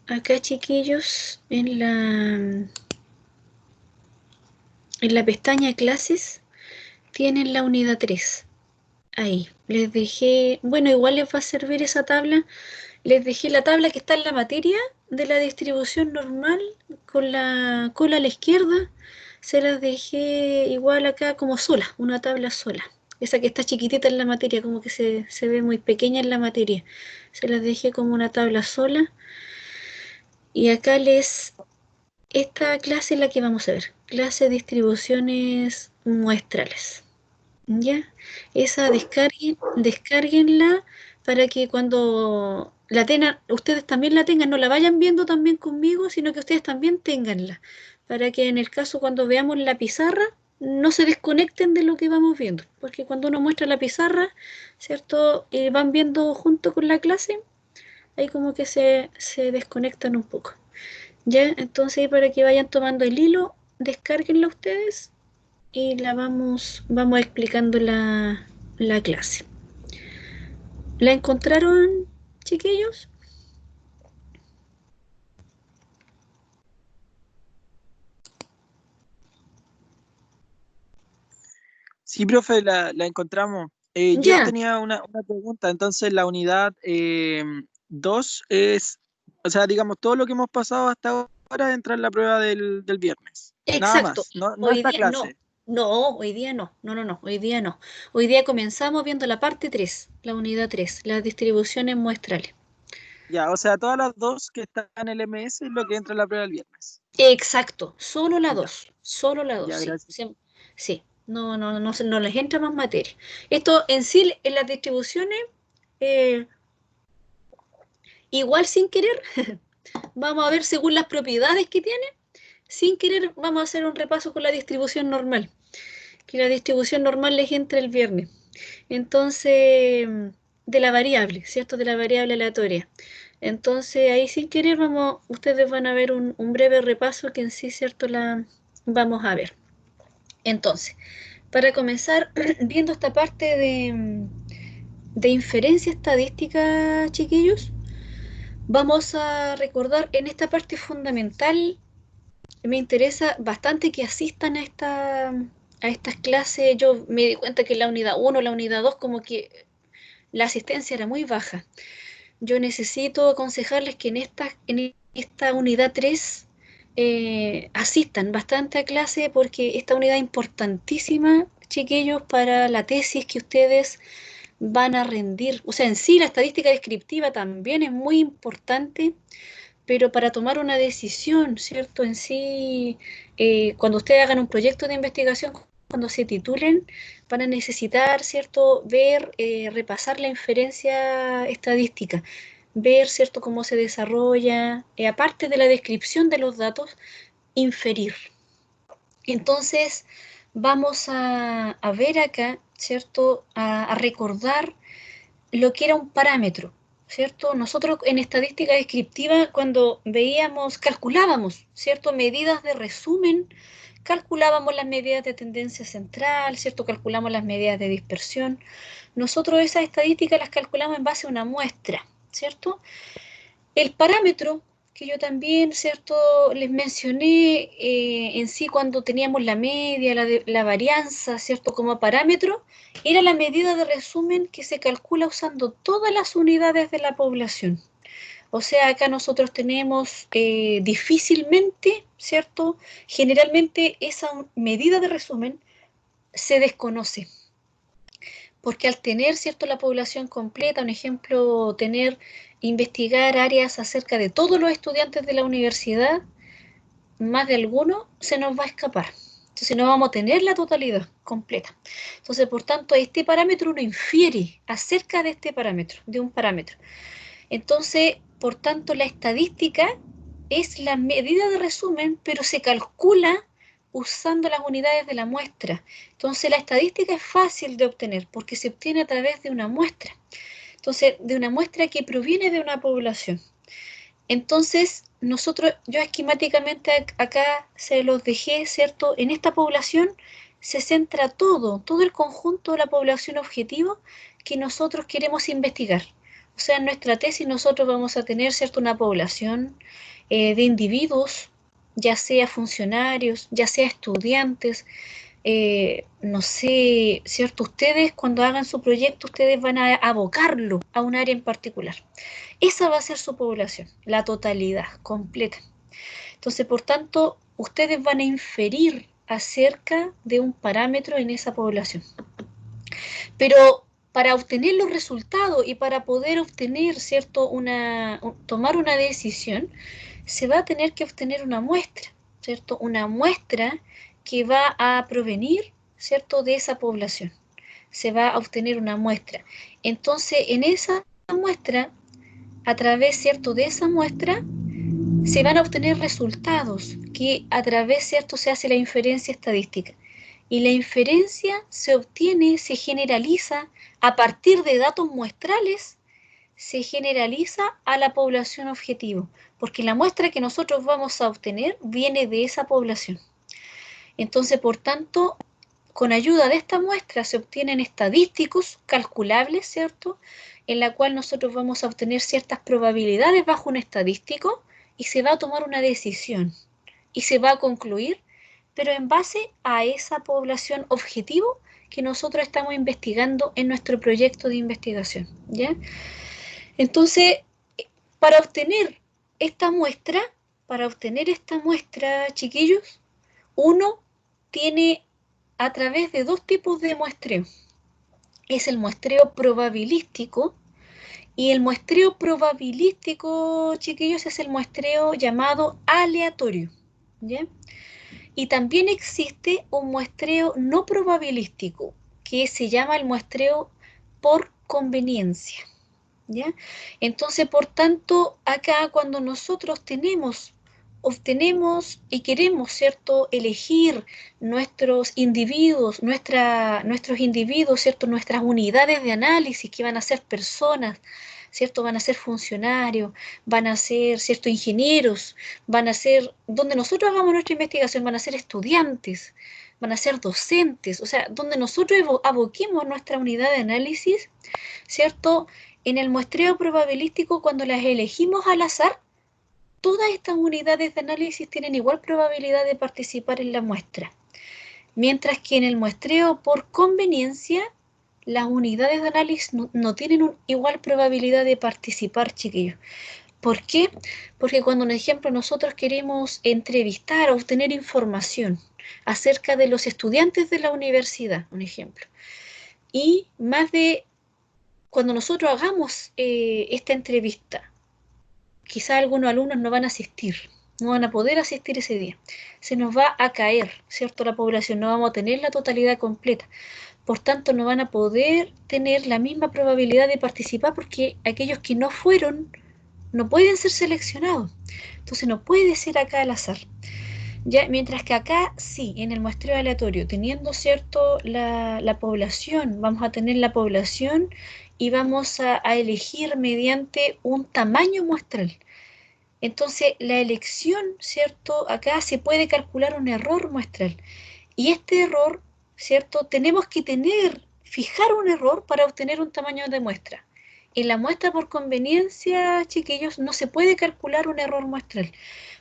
Acá, chiquillos, en la pestaña clases, tienen la unidad 3. Ahí, les dejé, bueno, igual les va a servir esa tabla. Les dejé la tabla que está en la materia de la distribución normal con la cola a la izquierda. Se las dejé igual acá como sola, una tabla sola. Esa que está chiquitita en la materia, como que se ve muy pequeña en la materia. Se las dejé como una tabla sola. Y acá esta clase es la que vamos a ver. Clase de distribuciones muestrales. ¿Ya? Esa descárguenla para que cuando la tengan, ustedes también la tengan, no la vayan viendo también conmigo, sino que ustedes también tenganla, para que en el caso cuando veamos la pizarra, no se desconecten de lo que vamos viendo, porque cuando uno muestra la pizarra, ¿cierto? Van viendo junto con la clase, ahí como que se desconectan un poco. ¿Ya? Entonces, ahí para que vayan tomando el hilo, descárguenla ustedes y vamos explicando la clase. ¿La encontraron, chiquillos? Sí, profe, la encontramos. Yo Ya, tenía una pregunta. Entonces, la unidad 2 es, o sea, digamos, todo lo que hemos pasado hasta ahora entra en la prueba del viernes. Nada exacto. más, no Hoy esta día no. clase. No, hoy día no. No, no, no. Hoy día no. Hoy día comenzamos viendo la parte 3, la unidad 3, las distribuciones muestrales. Ya, o sea, todas las dos que están en el MS es lo que entra en la prueba del viernes. Exacto. Solo la Ya, 2. Solo la 2, ya, sí. gracias. Sí. No, no, no, no les entra más materia. Esto en sí, en las distribuciones, eh, igual sin querer, vamos a ver según las propiedades que tiene. Sin querer, vamos a hacer un repaso con la distribución normal, que la distribución normal les entra el viernes. Entonces, de la variable, ¿cierto? De la variable aleatoria. Entonces, ahí sin querer, ustedes van a ver un breve repaso que en sí, ¿cierto? La vamos a ver. Entonces, para comenzar, viendo esta parte de inferencia estadística, chiquillos, vamos a recordar en esta parte fundamental. Me interesa bastante que asistan a estas clases. Yo me di cuenta que en la unidad 1, la unidad 2, como que la asistencia era muy baja. Yo necesito aconsejarles que en esta unidad 3 asistan bastante a clase porque esta unidad es importantísima, chiquillos, para la tesis que ustedes van a rendir. O sea, en sí la estadística descriptiva también es muy importante, pero para tomar una decisión, ¿cierto? En sí, cuando ustedes hagan un proyecto de investigación, cuando se titulen, van a necesitar, ¿cierto? Ver, repasar la inferencia estadística, ver, ¿cierto?, cómo se desarrolla, aparte de la descripción de los datos, inferir. Entonces, vamos a ver acá, ¿cierto?, a recordar lo que era un parámetro, ¿cierto? Nosotros en estadística descriptiva, cuando veíamos, calculábamos, ¿cierto? Medidas de resumen, calculábamos las medidas de tendencia central, ¿cierto? Calculamos las medidas de dispersión. Nosotros esas estadísticas las calculamos en base a una muestra, ¿cierto? El parámetro que yo también, ¿cierto?, les mencioné en sí cuando teníamos la media, la varianza, ¿cierto?, como parámetro, era la medida de resumen que se calcula usando todas las unidades de la población. O sea, acá nosotros tenemos difícilmente, ¿cierto? Generalmente esa medida de resumen se desconoce porque al tener, ¿cierto?, la población completa, un ejemplo, investigar áreas acerca de todos los estudiantes de la universidad, más de alguno se nos va a escapar. Entonces no vamos a tener la totalidad completa. Entonces, por tanto, este parámetro uno infiere acerca de este parámetro, de un parámetro. Entonces, por tanto, la estadística es la medida de resumen, pero se calcula usando las unidades de la muestra. Entonces, la estadística es fácil de obtener porque se obtiene a través de una muestra. Entonces, de una muestra que proviene de una población. Entonces, yo esquemáticamente acá se los dejé, ¿cierto? En esta población se centra todo el conjunto de la población objetivo que nosotros queremos investigar. O sea, en nuestra tesis nosotros vamos a tener, ¿cierto?, una población de individuos, ya sea funcionarios, ya sea estudiantes, no sé, ¿cierto? Ustedes cuando hagan su proyecto, ustedes van a abocarlo a un área en particular. Esa va a ser su población, la totalidad, completa. Entonces, por tanto, ustedes van a inferir acerca de un parámetro en esa población. Pero para obtener los resultados y para poder obtener, ¿cierto?, tomar una decisión, se va a tener que obtener una muestra, ¿cierto? Una muestra que va a provenir, ¿cierto?, de esa población. Se va a obtener una muestra. Entonces, en esa muestra, a través, ¿cierto?, de esa muestra, se van a obtener resultados que a través, ¿cierto?, se hace la inferencia estadística. Y la inferencia se obtiene, se generaliza a partir de datos muestrales, se generaliza a la población objetivo, porque la muestra que nosotros vamos a obtener viene de esa población. Entonces, por tanto, con ayuda de esta muestra se obtienen estadísticos calculables, ¿cierto?, en la cual nosotros vamos a obtener ciertas probabilidades bajo un estadístico y se va a tomar una decisión y se va a concluir, pero en base a esa población objetivo que nosotros estamos investigando en nuestro proyecto de investigación, ¿ya? Entonces, para obtener esta muestra, chiquillos, uno tiene a través de dos tipos de muestreo. Es el muestreo probabilístico, y el muestreo probabilístico, chiquillos, es el muestreo llamado aleatorio, ¿ya? Y también existe un muestreo no probabilístico, que se llama el muestreo por conveniencia, ¿ya? Entonces, por tanto, acá cuando nosotros obtenemos y queremos, ¿cierto?, elegir nuestros individuos, ¿cierto?, nuestras unidades de análisis, que van a ser personas, ¿cierto?, van a ser funcionarios, van a ser, ¿cierto?, ingenieros, van a ser, donde nosotros hagamos nuestra investigación, van a ser estudiantes, van a ser docentes, o sea, donde nosotros aboquemos nuestra unidad de análisis, ¿cierto? En el muestreo probabilístico, cuando las elegimos al azar, todas estas unidades de análisis tienen igual probabilidad de participar en la muestra. Mientras que en el muestreo por conveniencia, las unidades de análisis no tienen igual probabilidad de participar, chiquillos. ¿Por qué? Porque cuando, por ejemplo, nosotros queremos entrevistar o obtener información acerca de los estudiantes de la universidad, un ejemplo, y cuando nosotros hagamos esta entrevista, quizá algunos alumnos no van a asistir, no van a poder asistir ese día. Se nos va a caer, ¿cierto?, la población, no vamos a tener la totalidad completa. Por tanto, no van a poder tener la misma probabilidad de participar porque aquellos que no fueron no pueden ser seleccionados. Entonces, no puede ser acá al azar. Ya, mientras que acá sí, en el muestreo aleatorio, teniendo, ¿cierto?, la población, vamos a tener la población y vamos a elegir mediante un tamaño muestral. Entonces, la elección, ¿cierto?, acá se puede calcular un error muestral. Y este error, ¿cierto?, tenemos que fijar un error para obtener un tamaño de muestra. En la muestra por conveniencia, chiquillos, no se puede calcular un error muestral.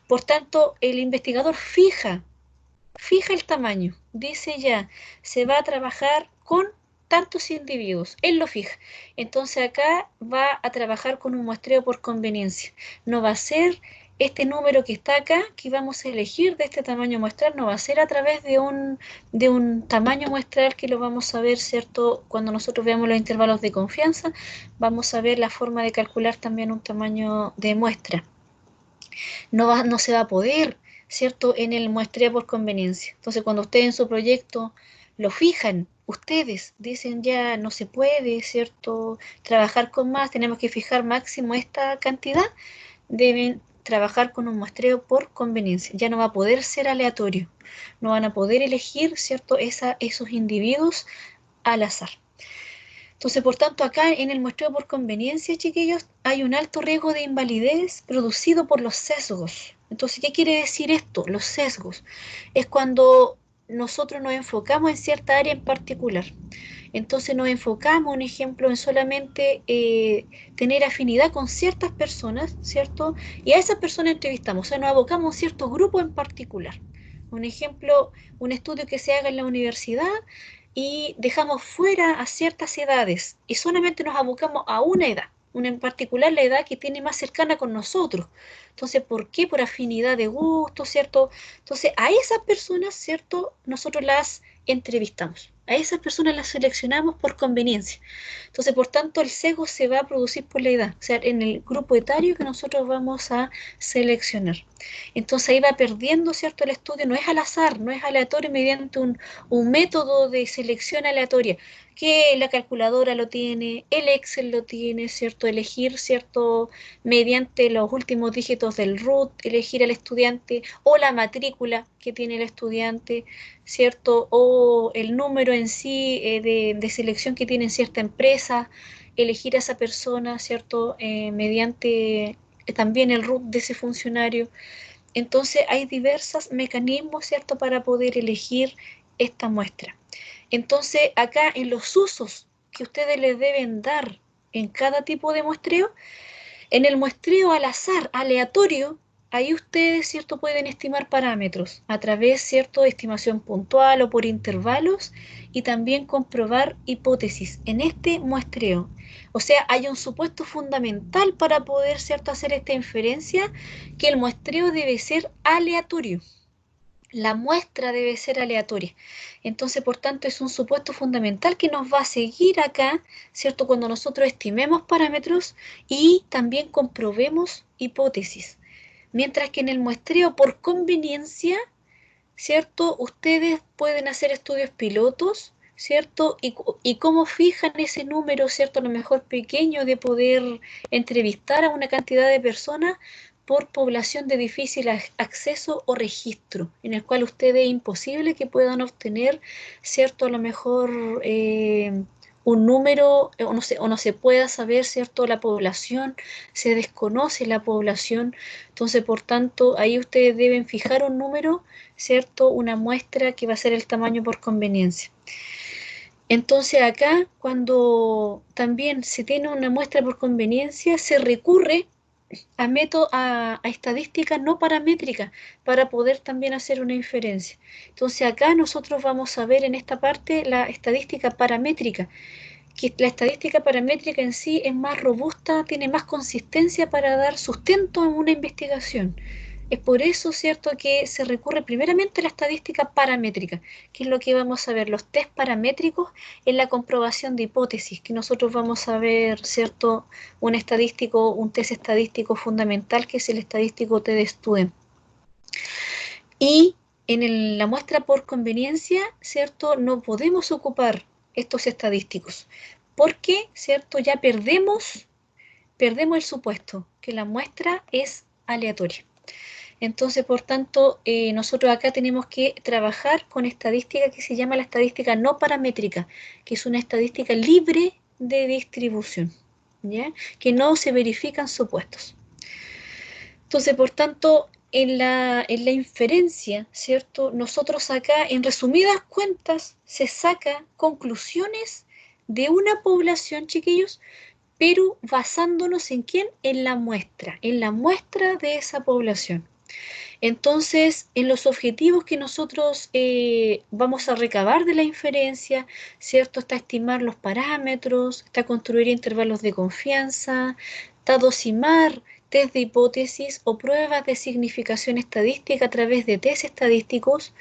Por tanto, el investigador fija el tamaño, dice ya, se va a trabajar con tantos individuos, él lo fija. Entonces acá va a trabajar con un muestreo por conveniencia. No va a ser este número que está acá, que vamos a elegir de este tamaño muestral, no va a ser a través de un tamaño muestral que lo vamos a ver, ¿cierto? Cuando nosotros veamos los intervalos de confianza, vamos a ver la forma de calcular también un tamaño de muestra. No se va a poder, ¿cierto?, en el muestreo por conveniencia. Entonces, cuando ustedes en su proyecto lo fijan, ustedes dicen ya no se puede, ¿cierto?, trabajar con más, tenemos que fijar máximo esta cantidad, deben trabajar con un muestreo por conveniencia. Ya no va a poder ser aleatorio, no van a poder elegir, ¿cierto?, esos individuos al azar. Entonces, por tanto, acá en el muestreo por conveniencia, chiquillos, hay un alto riesgo de invalidez producido por los sesgos. Entonces, ¿qué quiere decir esto? Los sesgos. Es cuando nosotros nos enfocamos en cierta área en particular. Entonces nos enfocamos, un ejemplo, en solamente tener afinidad con ciertas personas, ¿cierto? Y a esas personas entrevistamos, o sea, nos abocamos a un cierto grupo en particular. Un ejemplo, un estudio que se haga en la universidad y dejamos fuera a ciertas edades y solamente nos abocamos a una edad, una en particular la edad que tiene más cercana con nosotros. Entonces, ¿por qué? Por afinidad de gusto, ¿cierto? Entonces, a esas personas, ¿cierto? Nosotros las entrevistamos. A esas personas las seleccionamos por conveniencia. Entonces, por tanto, el sesgo se va a producir por la edad, o sea, en el grupo etario que nosotros vamos a seleccionar. Entonces ahí va perdiendo, ¿cierto? El estudio no es al azar, no es aleatorio mediante un método de selección aleatoria, que la calculadora lo tiene, el Excel lo tiene, ¿cierto? Elegir, ¿cierto? Mediante los últimos dígitos del root, elegir al estudiante o la matrícula que tiene el estudiante, ¿cierto? O el número en sí de selección que tiene en cierta empresa, elegir a esa persona, ¿cierto? Mediante también el root de ese funcionario. Entonces hay diversos mecanismos, ¿cierto?, para poder elegir esta muestra. Entonces acá en los usos que ustedes les deben dar en cada tipo de muestreo, en el muestreo al azar, aleatorio, ahí ustedes, ¿cierto?, pueden estimar parámetros a través, ¿cierto?, de estimación puntual o por intervalos y también comprobar hipótesis en este muestreo. O sea, hay un supuesto fundamental para poder, ¿cierto?, hacer esta inferencia, que el muestreo debe ser aleatorio. La muestra debe ser aleatoria. Entonces, por tanto, es un supuesto fundamental que nos va a seguir acá, ¿cierto? Cuando nosotros estimemos parámetros y también comprobemos hipótesis. Mientras que en el muestreo por conveniencia, ¿cierto? Ustedes pueden hacer estudios pilotos, ¿cierto? Y cómo fijan ese número, ¿cierto? A lo mejor pequeño de poder entrevistar a una cantidad de personas por población de difícil acceso o registro, en el cual ustedes es imposible que puedan obtener, ¿cierto? A lo mejor un número, o no se pueda saber, ¿cierto? La población, se desconoce la población, entonces, por tanto, ahí ustedes deben fijar un número, ¿cierto? Una muestra que va a ser el tamaño por conveniencia. Entonces acá, cuando también se tiene una muestra por conveniencia, se recurre a estadística no paramétrica para poder también hacer una inferencia. Entonces acá nosotros vamos a ver en esta parte la estadística paramétrica, que la estadística paramétrica en sí es más robusta, tiene más consistencia para dar sustento a una investigación. Es por eso, ¿cierto?, que se recurre primeramente a la estadística paramétrica, que es lo que vamos a ver, los test paramétricos en la comprobación de hipótesis, que nosotros vamos a ver, ¿cierto?, un test estadístico fundamental, que es el estadístico T de Student. Y la muestra por conveniencia, ¿cierto?, no podemos ocupar estos estadísticos, porque, ¿cierto?, ya perdemos el supuesto, que la muestra es aleatoria. Entonces, por tanto, nosotros acá tenemos que trabajar con estadística que se llama la estadística no paramétrica, que es una estadística libre de distribución, ¿ya? Que no se verifican supuestos. Entonces, por tanto, en la inferencia, ¿cierto? Nosotros acá, en resumidas cuentas, se saca conclusiones de una población, chiquillos, pero basándonos en quién, en la muestra de esa población. Entonces, en los objetivos que nosotros vamos a recabar de la inferencia, ¿cierto? Está estimar los parámetros, está construir intervalos de confianza, está dosimar test de hipótesis o pruebas de significación estadística a través de test estadísticos.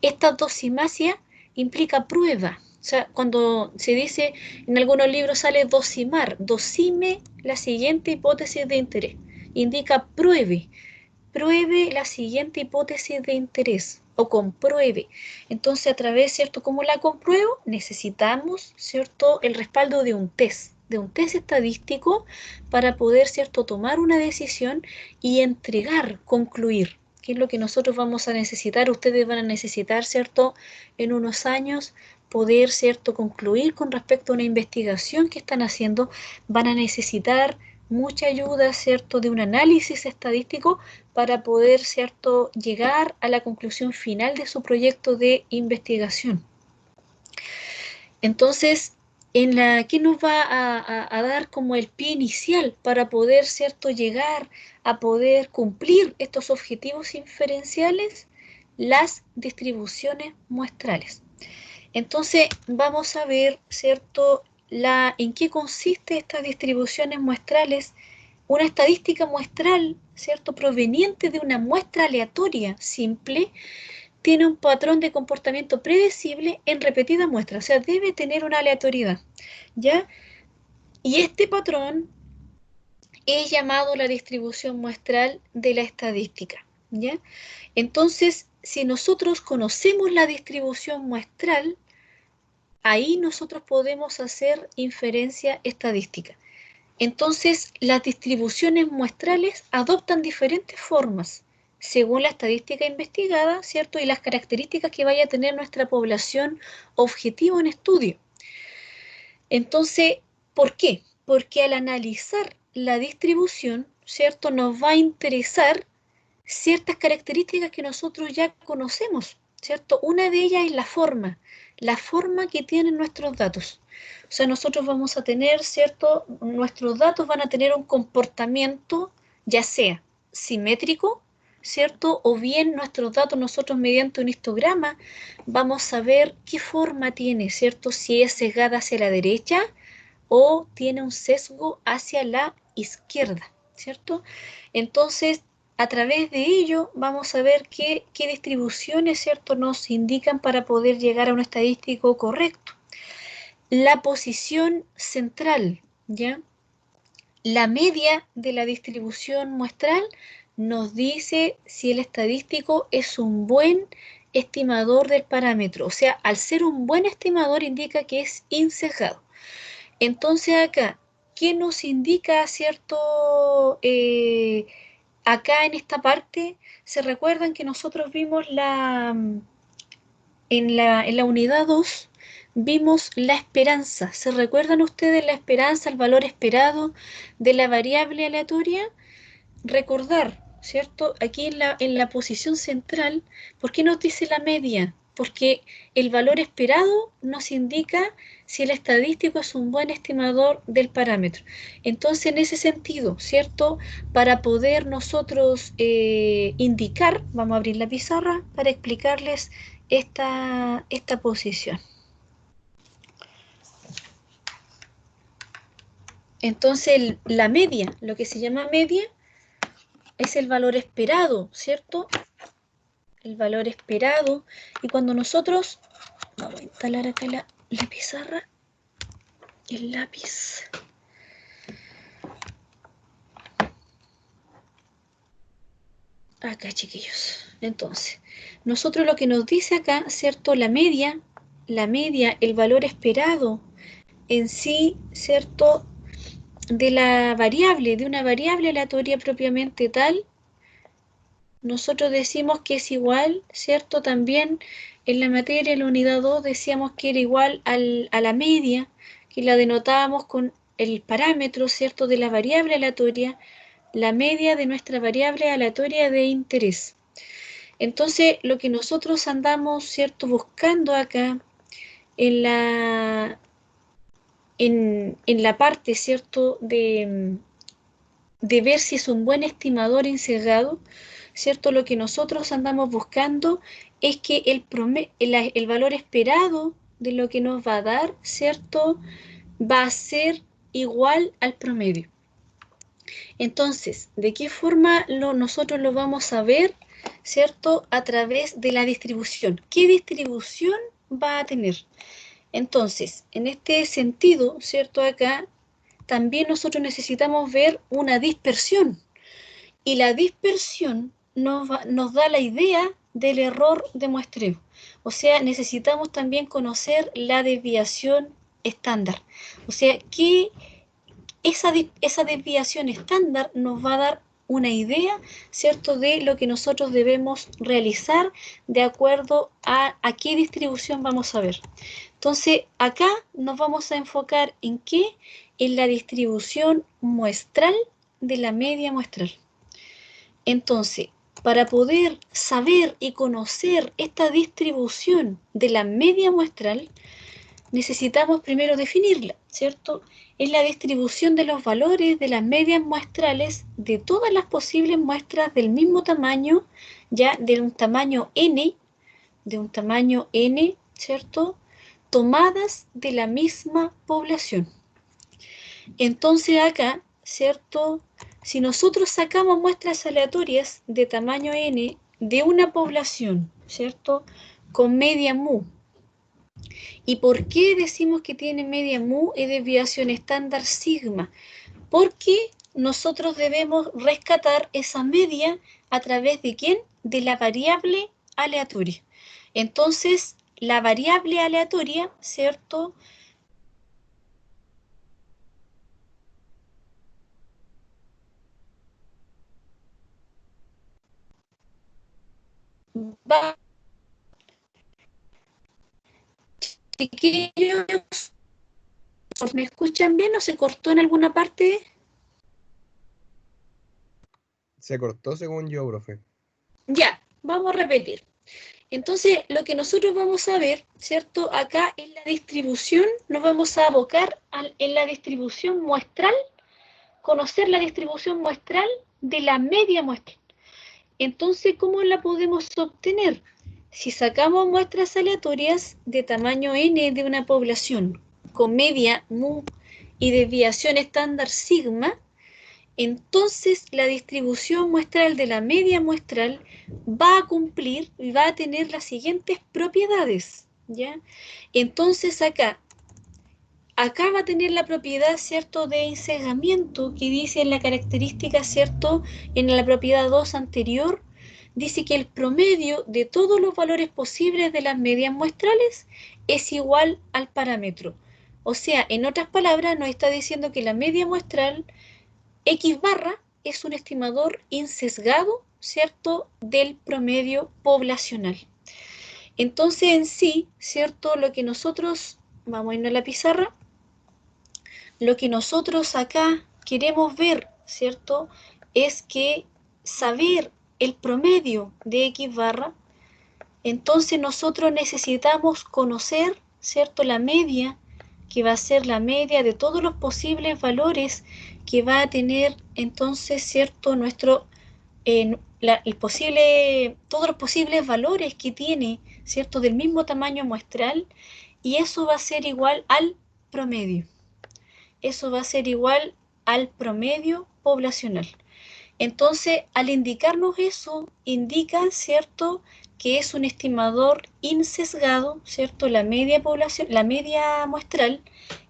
Esta dosimasia implica prueba. O sea, cuando se dice en algunos libros sale dosimar, dosime la siguiente hipótesis de interés. Indica pruebe la siguiente hipótesis de interés o compruebe. Entonces, a través, ¿cierto? ¿Cómo la compruebo? Necesitamos, ¿cierto?, el respaldo de un test estadístico para poder, ¿cierto?, tomar una decisión y entregar, concluir, que es lo que nosotros vamos a necesitar, ustedes van a necesitar, ¿cierto?, en unos años poder, ¿cierto?, concluir con respecto a una investigación que están haciendo, van a necesitar mucha ayuda, ¿cierto?, de un análisis estadístico para poder, ¿cierto?, llegar a la conclusión final de su proyecto de investigación. Entonces, en la que nos va a dar como el pie inicial para poder, ¿cierto?, llegar a poder cumplir estos objetivos inferenciales, las distribuciones muestrales. Entonces, vamos a ver, ¿cierto?, en qué consiste estas distribuciones muestrales. Una estadística muestral, ¿cierto?, proveniente de una muestra aleatoria simple, tiene un patrón de comportamiento predecible en repetidas muestras, o sea, debe tener una aleatoriedad, ¿ya? Y este patrón es llamado la distribución muestral de la estadística, ¿ya? Entonces, si nosotros conocemos la distribución muestral, ahí nosotros podemos hacer inferencia estadística. Entonces, las distribuciones muestrales adoptan diferentes formas según la estadística investigada, ¿cierto? Y las características que vaya a tener nuestra población objetivo en estudio. Entonces, ¿por qué? Porque al analizar la distribución, ¿cierto?, nos va a interesar ciertas características que nosotros ya conocemos, ¿cierto? Una de ellas es la forma que tienen nuestros datos. O sea, nosotros vamos a tener, ¿cierto? Nuestros datos van a tener un comportamiento, ya sea simétrico, ¿cierto? O bien nuestros datos, nosotros mediante un histograma, vamos a ver qué forma tiene, ¿cierto? Si es sesgada hacia la derecha o tiene un sesgo hacia la izquierda, ¿cierto? Entonces, a través de ello vamos a ver qué distribuciones, ¿cierto?, nos indican para poder llegar a un estadístico correcto. La posición central, ¿ya? La media de la distribución muestral nos dice si el estadístico es un buen estimador del parámetro. O sea, al ser un buen estimador indica que es insesgado. Entonces acá, ¿qué nos indica, cierto? Acá en esta parte, ¿se recuerdan que nosotros vimos en la unidad 2, vimos la esperanza? ¿Se recuerdan ustedes la esperanza, el valor esperado de la variable aleatoria? Recordar, ¿cierto? Aquí en la posición central, ¿por qué nos dice la media? Porque el valor esperado nos indica si el estadístico es un buen estimador del parámetro. Entonces, en ese sentido, ¿cierto? Para poder nosotros indicar, vamos a abrir la pizarra para explicarles esta posición. Entonces, la media, lo que se llama media, es el valor esperado, ¿cierto? El valor esperado. Y cuando nosotros, vamos a instalar acá la pizarra, el lápiz. Acá, chiquillos. Entonces, nosotros lo que nos dice acá, ¿cierto? La media, el valor esperado en sí, ¿cierto? De la variable, de una variable aleatoria propiamente tal, nosotros decimos que es igual, ¿cierto? También en la materia, en la unidad 2, decíamos que era igual a la media, que la denotábamos con el parámetro, ¿cierto?, de la variable aleatoria, la media de nuestra variable aleatoria de interés. Entonces, lo que nosotros andamos, ¿cierto?, buscando acá en la parte, ¿cierto?, de ver si es un buen estimador insegado, ¿cierto? Lo que nosotros andamos buscando es que el valor esperado de lo que nos va a dar, ¿cierto?, va a ser igual al promedio. Entonces, ¿de qué forma nosotros lo vamos a ver, ¿cierto? A través de la distribución. ¿Qué distribución va a tener? Entonces, en este sentido, ¿cierto? Acá también nosotros necesitamos ver una dispersión. Y la dispersión nos da la idea del error de muestreo. O sea, necesitamos también conocer la desviación estándar. O sea, que esa desviación estándar nos va a dar una idea, ¿cierto?, de lo que nosotros debemos realizar de acuerdo a qué distribución vamos a ver. Entonces, acá nos vamos a enfocar en qué, en la distribución muestral de la media muestral. Entonces, para poder saber y conocer esta distribución de la media muestral, necesitamos primero definirla, ¿cierto? Es la distribución de los valores de las medias muestrales de todas las posibles muestras del mismo tamaño, ya de un tamaño n, ¿cierto? Tomadas de la misma población. Entonces acá, ¿cierto? Si nosotros sacamos muestras aleatorias de tamaño n de una población, ¿cierto? Con media mu. ¿Y por qué decimos que tiene media mu y desviación estándar sigma? Porque nosotros debemos rescatar esa media a través de ¿quién? De la variable aleatoria. Entonces, la variable aleatoria, ¿cierto? Va, chiquillos, ¿me escuchan bien o se cortó en alguna parte? Se cortó según yo, profe. Ya, vamos a repetir. Entonces, lo que nosotros vamos a ver, ¿cierto? Acá en la distribución, nos vamos a abocar en la distribución muestral, conocer la distribución muestral de la media muestral. Entonces, ¿cómo la podemos obtener? Si sacamos muestras aleatorias de tamaño n de una población con media mu y desviación estándar sigma, entonces la distribución muestral de la media muestral va a cumplir y va a tener las siguientes propiedades, ¿ya? Entonces acá va a tener la propiedad, ¿cierto?, de ensegamiento que dice en la característica, ¿cierto?, en la propiedad 2 anterior, dice que el promedio de todos los valores posibles de las medias muestrales es igual al parámetro. O sea, en otras palabras, nos está diciendo que la media muestral X barra es un estimador insesgado, ¿cierto?, del promedio poblacional. Entonces, en sí, ¿cierto?, lo que nosotros, vamos a irnos a la pizarra, lo que nosotros acá queremos ver, ¿cierto?, es que saber el promedio de X barra, entonces nosotros necesitamos conocer, ¿cierto?, la media, que va a ser la media de todos los posibles valores que va a tener entonces, ¿cierto?, todos los posibles valores que tiene, ¿cierto?, del mismo tamaño muestral, y eso va a ser igual al promedio. Eso va a ser igual al promedio poblacional. Entonces, al indicarnos eso, indica, ¿cierto?, que es un estimador insesgado, ¿cierto? La media muestral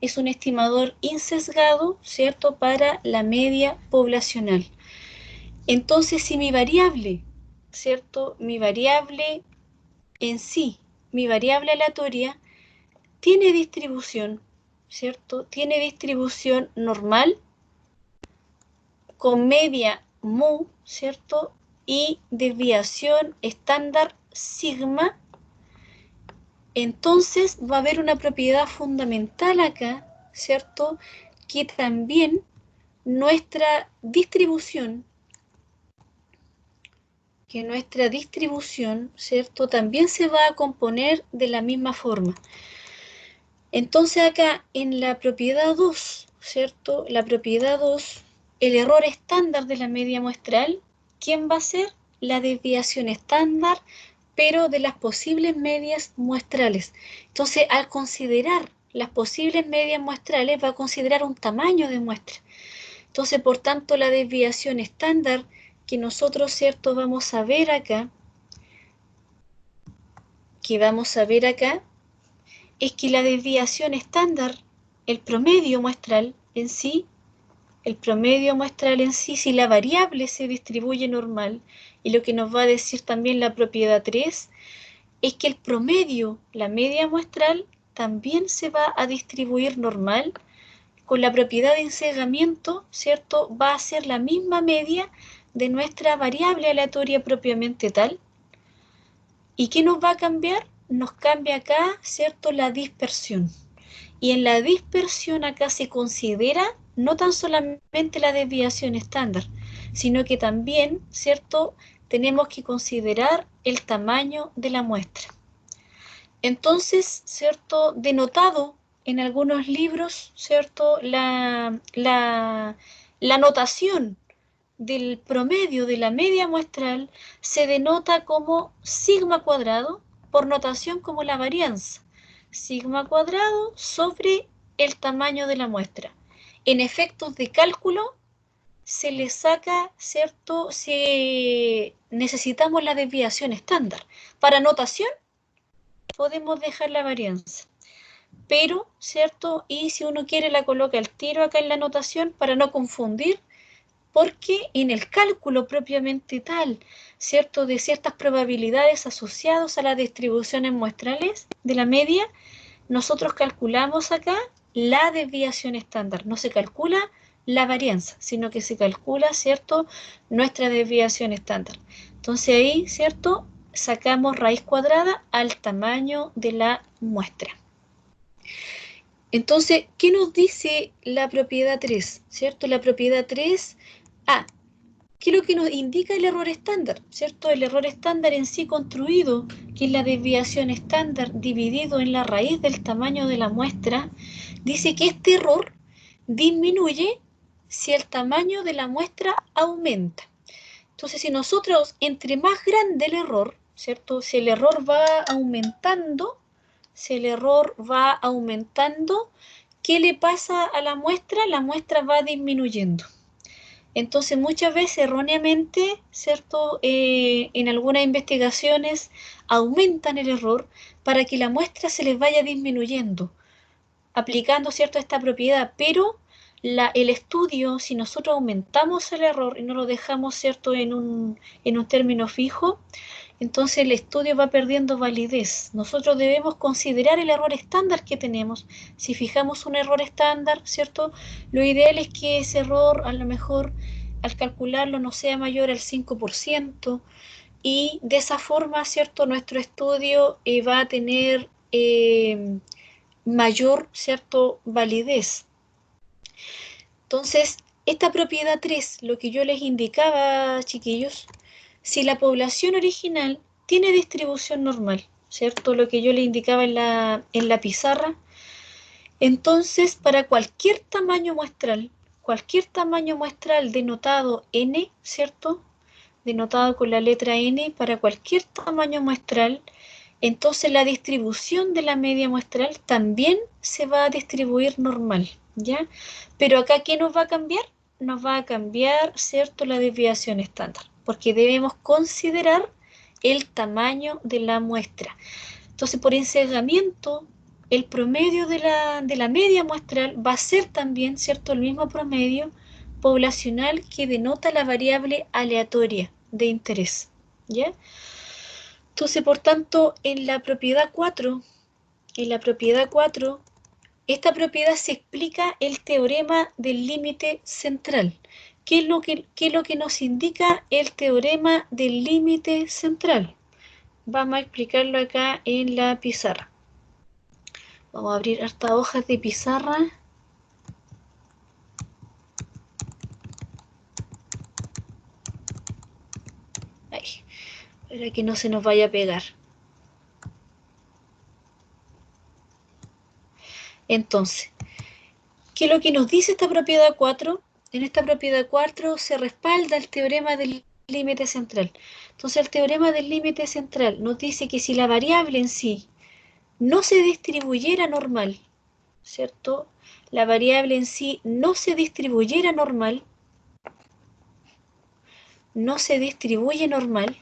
es un estimador insesgado, ¿cierto?, para la media poblacional. Entonces, si mi variable, ¿cierto?, mi variable en sí, mi variable aleatoria, tiene distribución, ¿cierto? Tiene distribución normal, con media mu, ¿cierto? Y desviación estándar sigma. Entonces va a haber una propiedad fundamental acá, ¿cierto? Que también nuestra distribución, ¿cierto?, también se va a componer de la misma forma. Entonces acá en la propiedad 2, ¿cierto? La propiedad 2, el error estándar de la media muestral, ¿quién va a ser? La desviación estándar, pero de las posibles medias muestrales. Entonces, al considerar las posibles medias muestrales, va a considerar un tamaño de muestra. Entonces, por tanto, la desviación estándar que nosotros, ¿cierto?, vamos a ver acá, es que la desviación estándar, el promedio muestral en sí, si la variable se distribuye normal, y lo que nos va a decir también la propiedad 3, es que el promedio, la media muestral, también se va a distribuir normal, con la propiedad de ensegamiento, ¿cierto? Va a ser la misma media de nuestra variable aleatoria propiamente tal. ¿Y qué nos va a cambiar? Nos cambia acá, ¿cierto?, la dispersión. Y en la dispersión acá se considera no tan solamente la desviación estándar, sino que también, ¿cierto?, tenemos que considerar el tamaño de la muestra. Entonces, ¿cierto? Denotado en algunos libros, ¿cierto? La notación del promedio de la media muestral se denota como sigma cuadrado, por notación como la varianza. Sigma cuadrado sobre el tamaño de la muestra. En efectos de cálculo se le saca, ¿cierto? Si necesitamos la desviación estándar. Para notación podemos dejar la varianza. Pero, ¿cierto? Y si uno quiere la coloca al tiro acá en la notación para no confundir, porque en el cálculo propiamente tal, ¿cierto? De ciertas probabilidades asociadas a las distribuciones muestrales de la media, nosotros calculamos acá la desviación estándar. No se calcula la varianza, sino que se calcula, ¿cierto? Nuestra desviación estándar. Entonces ahí, ¿cierto? Sacamos raíz cuadrada al tamaño de la muestra. Entonces, ¿qué nos dice la propiedad 3? ¿Cierto? La propiedad 3, ¿qué es lo que nos indica el error estándar? ¿Cierto? El error estándar en sí construido, que es la desviación estándar dividido en la raíz del tamaño de la muestra, dice que este error disminuye si el tamaño de la muestra aumenta. Entonces, si nosotros, entre más grande el error, ¿cierto? Si el error va aumentando, ¿qué le pasa a la muestra? La muestra va disminuyendo. Entonces, muchas veces erróneamente, ¿cierto? En algunas investigaciones aumentan el error para que la muestra se les vaya disminuyendo, aplicando, ¿cierto?, esta propiedad, pero el estudio, si nosotros aumentamos el error y no lo dejamos, ¿cierto?, en un término fijo, entonces el estudio va perdiendo validez. Nosotros debemos considerar el error estándar que tenemos. Si fijamos un error estándar, ¿cierto?, lo ideal es que ese error, a lo mejor, al calcularlo, no sea mayor al 5%, y de esa forma, ¿cierto?, nuestro estudio va a tener mayor, ¿cierto?, validez. Entonces, esta propiedad 3, lo que yo les indicaba, chiquillos, si la población original tiene distribución normal, ¿cierto? Lo que yo les indicaba en la pizarra, entonces para cualquier tamaño muestral denotado n, ¿cierto? Denotado con la letra n, para cualquier tamaño muestral, entonces la distribución de la media muestral también se va a distribuir normal, ¿ya? Pero acá, ¿qué nos va a cambiar? Nos va a cambiar, ¿cierto?, la desviación estándar, porque debemos considerar el tamaño de la muestra. Entonces, por ensegamiento, el promedio de la media muestral va a ser también, ¿cierto?, el mismo promedio poblacional que denota la variable aleatoria de interés, ¿ya? Entonces, por tanto, en la propiedad 4, esta propiedad se explica el teorema del límite central. ¿Qué es lo que nos indica el teorema del límite central? Vamos a explicarlo acá en la pizarra. Vamos a abrir hartas hojas de pizarra. Ahí, para que no se nos vaya a pegar. Entonces, ¿qué es lo que nos dice esta propiedad 4? En esta propiedad 4 se respalda el teorema del límite central. Entonces, el teorema del límite central nos dice que si la variable en sí no se distribuyera normal, ¿cierto? La variable en sí no se distribuyera normal, no se distribuye normal.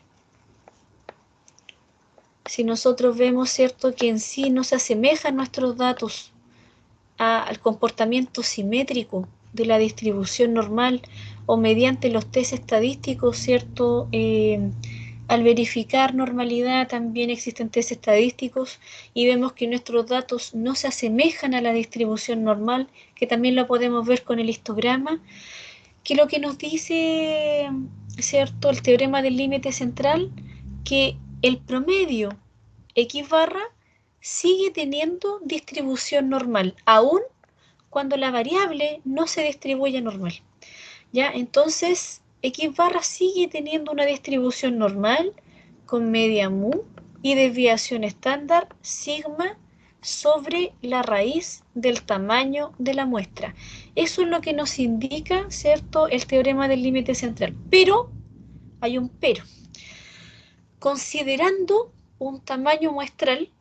Si nosotros vemos, ¿cierto?, que en sí no se asemejan nuestros datos al comportamiento simétrico de la distribución normal o mediante los test estadísticos, ¿cierto? Al verificar normalidad también existen test estadísticos y vemos que nuestros datos no se asemejan a la distribución normal, que también lo podemos ver con el histograma, que lo que nos dice, ¿cierto?, el teorema del límite central, que el promedio X barra sigue teniendo distribución normal, aún cuando la variable no se distribuye normal, ¿ya? Entonces, X barra sigue teniendo una distribución normal con media mu, y desviación estándar sigma sobre la raíz del tamaño de la muestra. Eso es lo que nos indica, ¿cierto?, el teorema del límite central. Pero, hay un pero. Considerando un tamaño muestral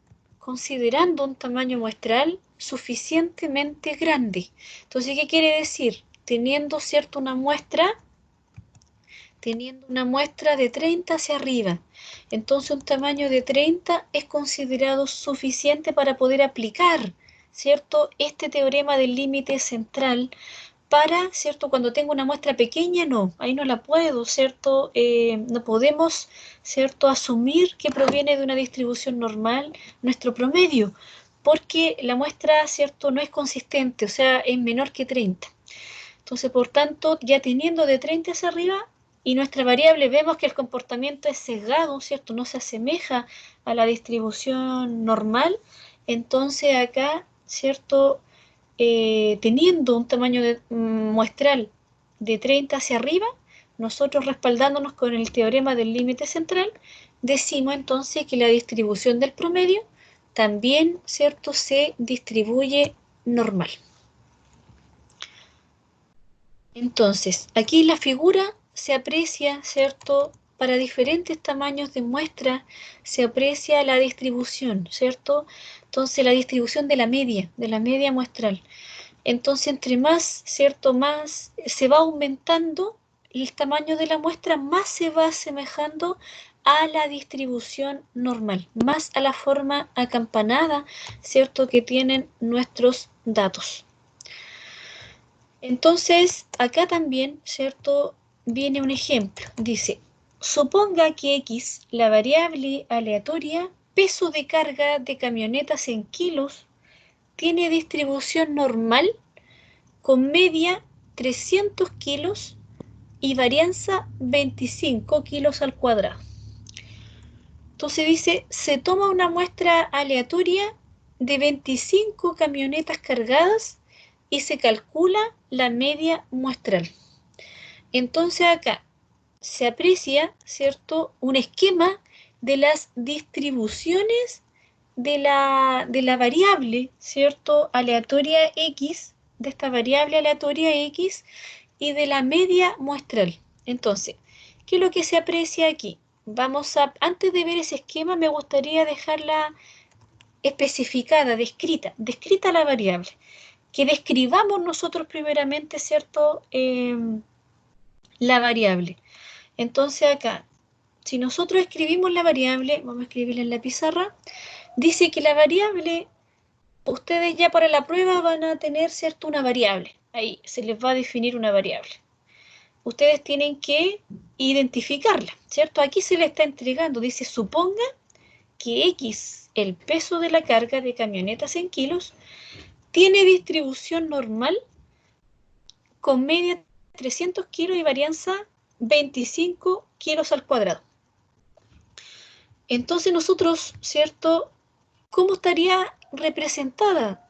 suficientemente grande. Entonces, ¿qué quiere decir? Teniendo, ¿cierto?, una muestra de 30 hacia arriba. Entonces un tamaño de 30 es considerado suficiente para poder aplicar, ¿cierto?, este teorema del límite central para, ¿cierto?, cuando tengo una muestra pequeña, no, ahí no la puedo, ¿cierto? No podemos, ¿cierto?, asumir que proviene de una distribución normal nuestro promedio, porque la muestra, ¿cierto?, no es consistente, o sea, es menor que 30. Entonces, por tanto, ya teniendo de 30 hacia arriba y nuestra variable vemos que el comportamiento es sesgado, ¿cierto? No se asemeja a la distribución normal. Entonces acá, ¿cierto? Teniendo un tamaño muestral de 30 hacia arriba, nosotros respaldándonos con el teorema del límite central, decimos entonces que la distribución del promedio también, ¿cierto?, se distribuye normal. Entonces, aquí la figura se aprecia, ¿cierto? Para diferentes tamaños de muestra se aprecia la distribución, ¿cierto? Entonces, la distribución de la media muestral. Entonces, entre más, ¿cierto?, más se va aumentando el tamaño de la muestra, más se va asemejando a la distribución normal, más a la forma acampanada, ¿cierto?, que tienen nuestros datos. Entonces, acá también, ¿cierto?, viene un ejemplo. Dice, suponga que X, la variable aleatoria, peso de carga de camionetas en kilos, tiene distribución normal con media 300 kilos y varianza 25 kilos al cuadrado. Entonces dice, se toma una muestra aleatoria de 25 camionetas cargadas y se calcula la media muestral. Entonces acá se aprecia, ¿cierto?, un esquema de las distribuciones de la variable, ¿cierto?, aleatoria X, de esta variable aleatoria X y de la media muestral. Entonces, ¿qué es lo que se aprecia aquí? Antes de ver ese esquema, me gustaría dejarla especificada, descrita la variable. Que describamos nosotros primeramente, ¿cierto?, la variable. Entonces acá, si nosotros escribimos la variable, vamos a escribirla en la pizarra, dice que la variable, ustedes ya para la prueba van a tener, ¿cierto?, una variable. Ahí se les va a definir una variable. Ustedes tienen que identificarla, ¿cierto? Aquí se le está entregando, dice, suponga que X, el peso de la carga de camionetas en kilos, tiene distribución normal con media 300 kilos y varianza 25 kilos al cuadrado. Entonces nosotros, ¿cierto?, ¿cómo estaría representada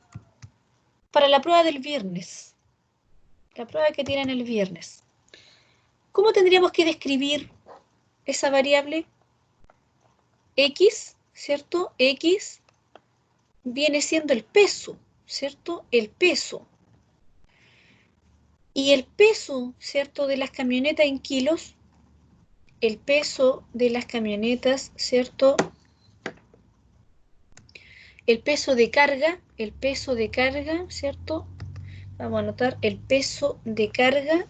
para la prueba del viernes? La prueba que tienen el viernes. ¿Cómo tendríamos que describir esa variable? X, ¿cierto? X viene siendo el peso, ¿cierto? El peso. Y el peso, ¿cierto?, de las camionetas en kilos, el peso de las camionetas, ¿cierto? El peso de carga, ¿cierto? Vamos a anotar el peso de carga.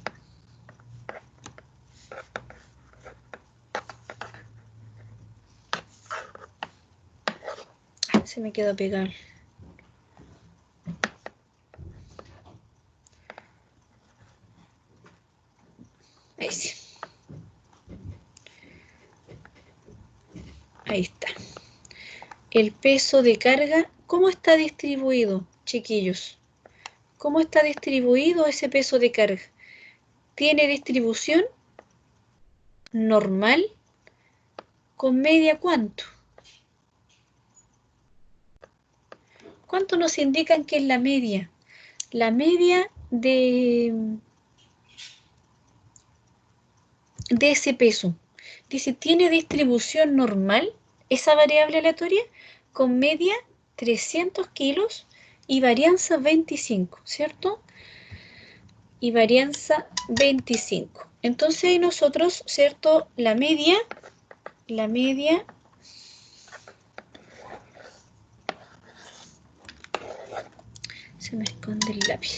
Se me quedó pegado. Ahí sí. Ahí está. El peso de carga, ¿cómo está distribuido, chiquillos? ¿Cómo está distribuido ese peso de carga? ¿Tiene distribución normal con media cuánto? ¿Cuánto nos indican que es la media? La media de ese peso. Dice, ¿tiene distribución normal? esa variable aleatoria con media 300 kilos y varianza 25, ¿cierto? Y varianza 25. Entonces ahí nosotros, ¿cierto? La media, se me esconde el lápiz.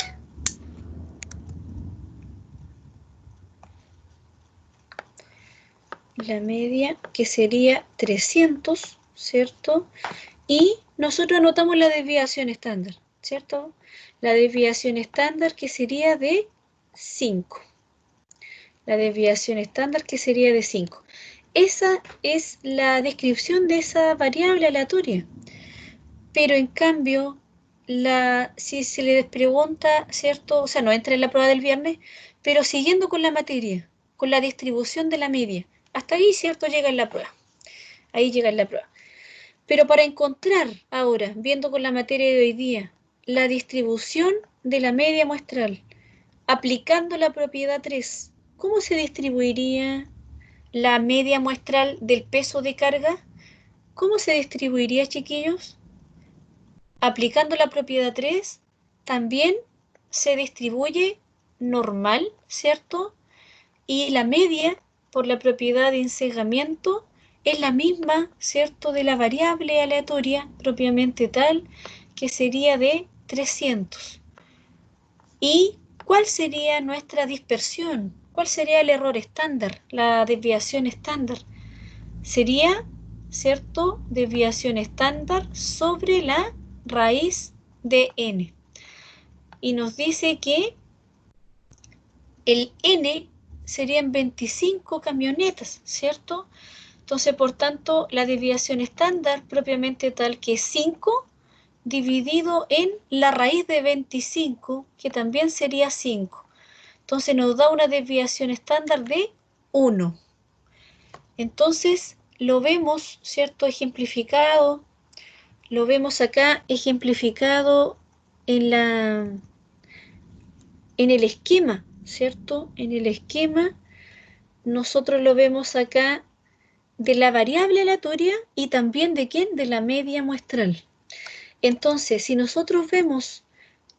La media que sería 300, ¿cierto? Y nosotros anotamos la desviación estándar, ¿cierto? La desviación estándar que sería de 5. La desviación estándar que sería de 5. Esa es la descripción de esa variable aleatoria. Pero en cambio, si se les pregunta, ¿cierto? O sea, no entra en la prueba del viernes, pero siguiendo con la materia, con la distribución de la media. Hasta ahí, ¿cierto? Llega en la prueba. Ahí llega en la prueba. Pero para encontrar ahora, viendo con la materia de hoy día, la distribución de la media muestral, aplicando la propiedad 3, ¿cómo se distribuiría la media muestral del peso de carga? ¿Cómo se distribuiría, chiquillos? Aplicando la propiedad 3, también se distribuye normal, ¿cierto? Y la media, por la propiedad de ensegamiento, es la misma, ¿cierto?, de la variable aleatoria propiamente tal, que sería de 300. ¿Y cuál sería nuestra dispersión? ¿Cuál sería el error estándar, la desviación estándar? Sería, ¿cierto?, desviación estándar sobre la raíz de n. Y nos dice que el n serían 25 camionetas, ¿cierto? Entonces, por tanto, la desviación estándar propiamente tal que es 5 dividido en la raíz de 25, que también sería 5. Entonces nos da una desviación estándar de 1. Entonces lo vemos, ¿cierto?, ejemplificado. Lo vemos acá ejemplificado en el esquema, ¿cierto? En el esquema nosotros lo vemos acá de la variable aleatoria y también de ¿quién? De la media muestral. Entonces, si nosotros vemos,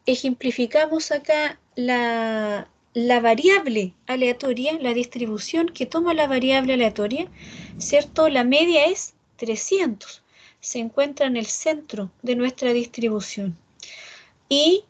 ejemplificamos acá la variable aleatoria, la distribución que toma la variable aleatoria, ¿cierto? La media es 300. Se encuentra en el centro de nuestra distribución. Y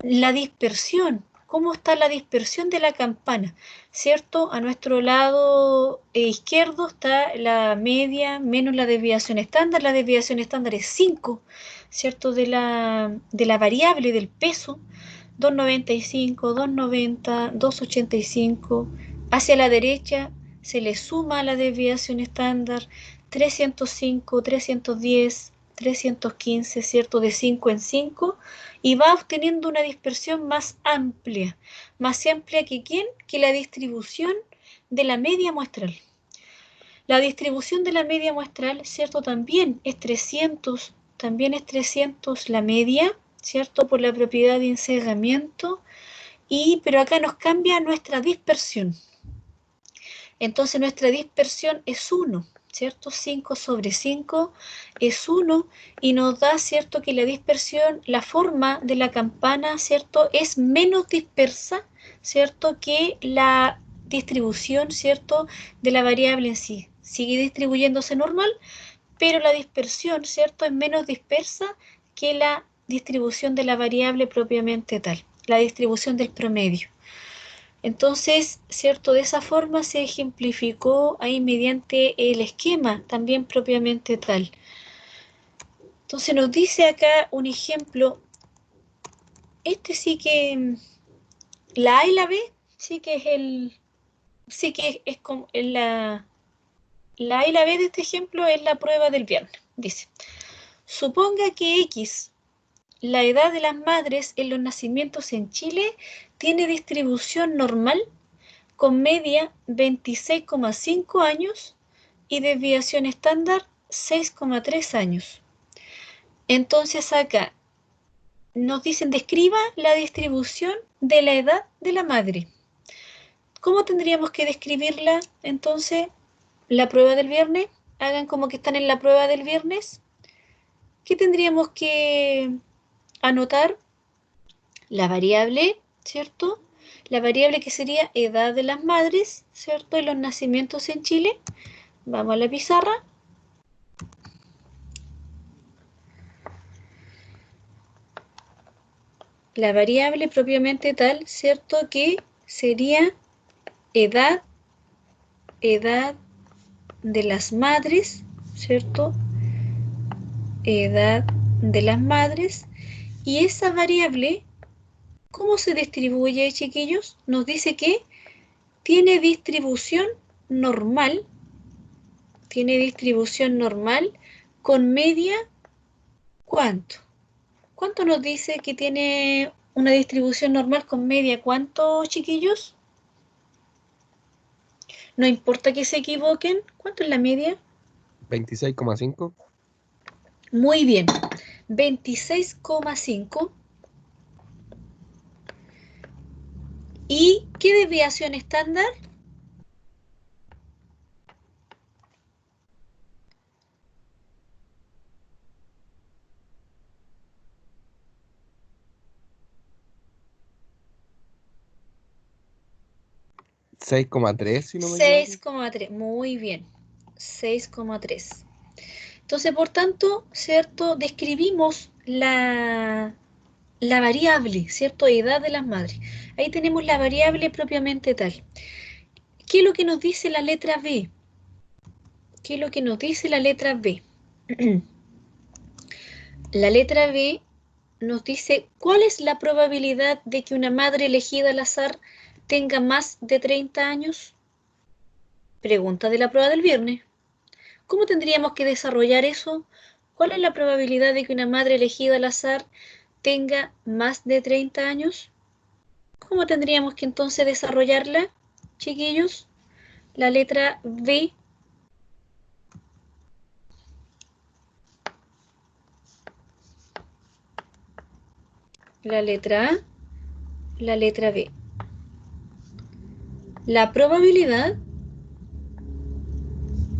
la dispersión, ¿cómo está la dispersión de la campana? ¿Cierto? A nuestro lado izquierdo está la media menos la desviación estándar. La desviación estándar es 5, ¿cierto? De la variable del peso, 2,95, 2,90, 2,85. Hacia la derecha se le suma la desviación estándar, 305, 310, 315, ¿cierto? De 5 en 5, y va obteniendo una dispersión más amplia que ¿quién? Que la distribución de la media muestral. La distribución de la media muestral, ¿cierto? También es 300 la media, ¿cierto? Por la propiedad de ensegamiento, pero acá nos cambia nuestra dispersión. Entonces nuestra dispersión es 1, ¿cierto? 5 sobre 5 es 1 y nos da, ¿cierto?, que la dispersión, la forma de la campana, ¿cierto?, es menos dispersa, ¿cierto?, que la distribución, ¿cierto?, de la variable en sí. Sigue distribuyéndose normal, pero la dispersión, ¿cierto?, es menos dispersa que la distribución de la variable propiamente tal, la distribución del promedio. Entonces, ¿cierto? De esa forma se ejemplificó ahí mediante el esquema también propiamente tal. Entonces nos dice acá un ejemplo. Este sí que, la A y la B, sí que es como la A y la B de este ejemplo es la prueba del viernes. Dice, suponga que X, la edad de las madres en los nacimientos en Chile, tiene distribución normal con media 26,5 años y desviación estándar 6,3 años. Entonces acá nos dicen describa la distribución de la edad de la madre. ¿Cómo tendríamos que describirla entonces? La prueba del viernes hagan como que están en la prueba del viernes. ¿Qué tendríamos que anotar? La variable, ¿cierto? La variable que sería edad de las madres, ¿cierto? De los nacimientos en Chile. Vamos a la pizarra. La variable propiamente tal, ¿cierto? Que sería edad de las madres, ¿cierto? Edad de las madres. Y esa variable, ¿cómo se distribuye, chiquillos? Nos dice que tiene distribución normal. Tiene distribución normal con media, ¿cuánto? ¿Cuánto nos dice que tiene una distribución normal con media? ¿Cuánto, chiquillos? No importa que se equivoquen. ¿Cuánto es la media? 26,5. Muy bien. 26,5. ¿Y qué desviación estándar? 6,3 si no me equivoco. 6,3. Muy bien. 6,3. Entonces, por tanto, ¿cierto? Describimos la variable, ¿cierto? Edad de las madres. Ahí tenemos la variable propiamente tal. ¿Qué es lo que nos dice la letra B? ¿Qué es lo que nos dice la letra B? La letra B nos dice cuál es la probabilidad de que una madre elegida al azar tenga más de 30 años. Pregunta de la prueba del viernes. ¿Cómo tendríamos que desarrollar eso? ¿Cuál es la probabilidad de que una madre elegida al azar tenga más de 30 años? ¿Cómo tendríamos que entonces desarrollarla, chiquillos? La letra B. La letra A. La letra B. La probabilidad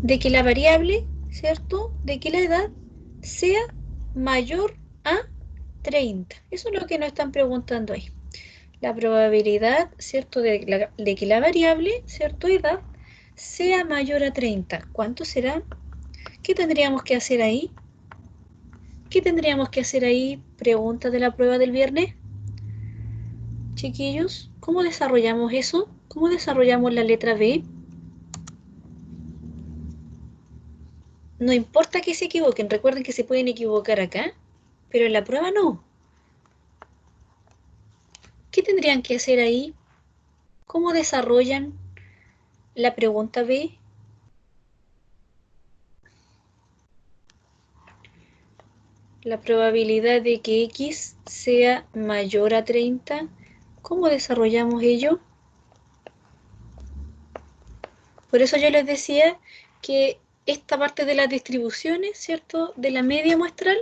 de que la variable, ¿cierto? De que la edad sea mayor a 30. Eso es lo que nos están preguntando ahí. La probabilidad, ¿cierto? De que la variable, ¿cierto? Edad sea mayor a 30. ¿Cuánto será? ¿Qué tendríamos que hacer ahí? ¿Qué tendríamos que hacer ahí? Pregunta de la prueba del viernes. Chiquillos, ¿cómo desarrollamos eso? ¿Cómo desarrollamos la letra B? No importa que se equivoquen, recuerden que se pueden equivocar acá, pero en la prueba no. ¿Qué tendrían que hacer ahí? ¿Cómo desarrollan la pregunta B? La probabilidad de que X sea mayor a 30. ¿Cómo desarrollamos ello? Por eso yo les decía que esta parte de las distribuciones, ¿cierto? De la media muestral,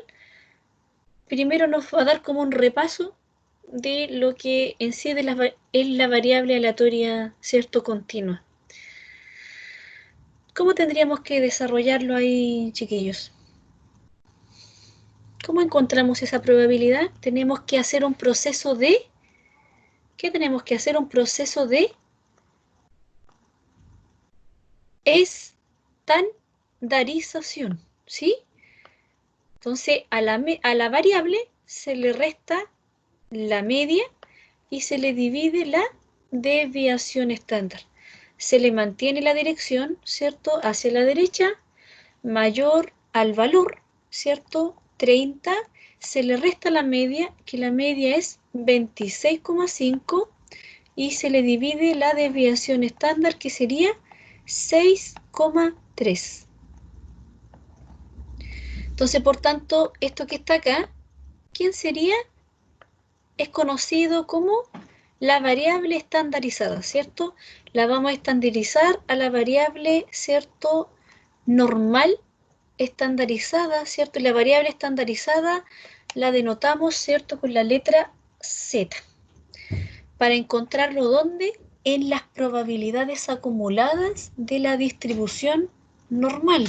primero nos va a dar como un repaso de lo que en sí es la variable aleatoria, ¿cierto? Continua. ¿Cómo tendríamos que desarrollarlo ahí, chiquillos? ¿Cómo encontramos esa probabilidad? Tenemos que hacer un proceso de... ¿Qué tenemos que hacer? Un proceso de estandarización, ¿sí? Entonces, a la variable se le resta la media y se le divide la desviación estándar. Se le mantiene la dirección, ¿cierto? Hacia la derecha, mayor al valor, ¿cierto? 30, se le resta la media, que la media es 26,5, y se le divide la desviación estándar, que sería 6,3. Entonces, por tanto, esto que está acá, ¿quién sería? Es conocido como la variable estandarizada, ¿cierto? La vamos a estandarizar a la variable, ¿cierto? Normal estandarizada, ¿cierto? Y la variable estandarizada la denotamos, ¿cierto? Con la letra Z. Para encontrarlo, ¿dónde? En las probabilidades acumuladas de la distribución normal.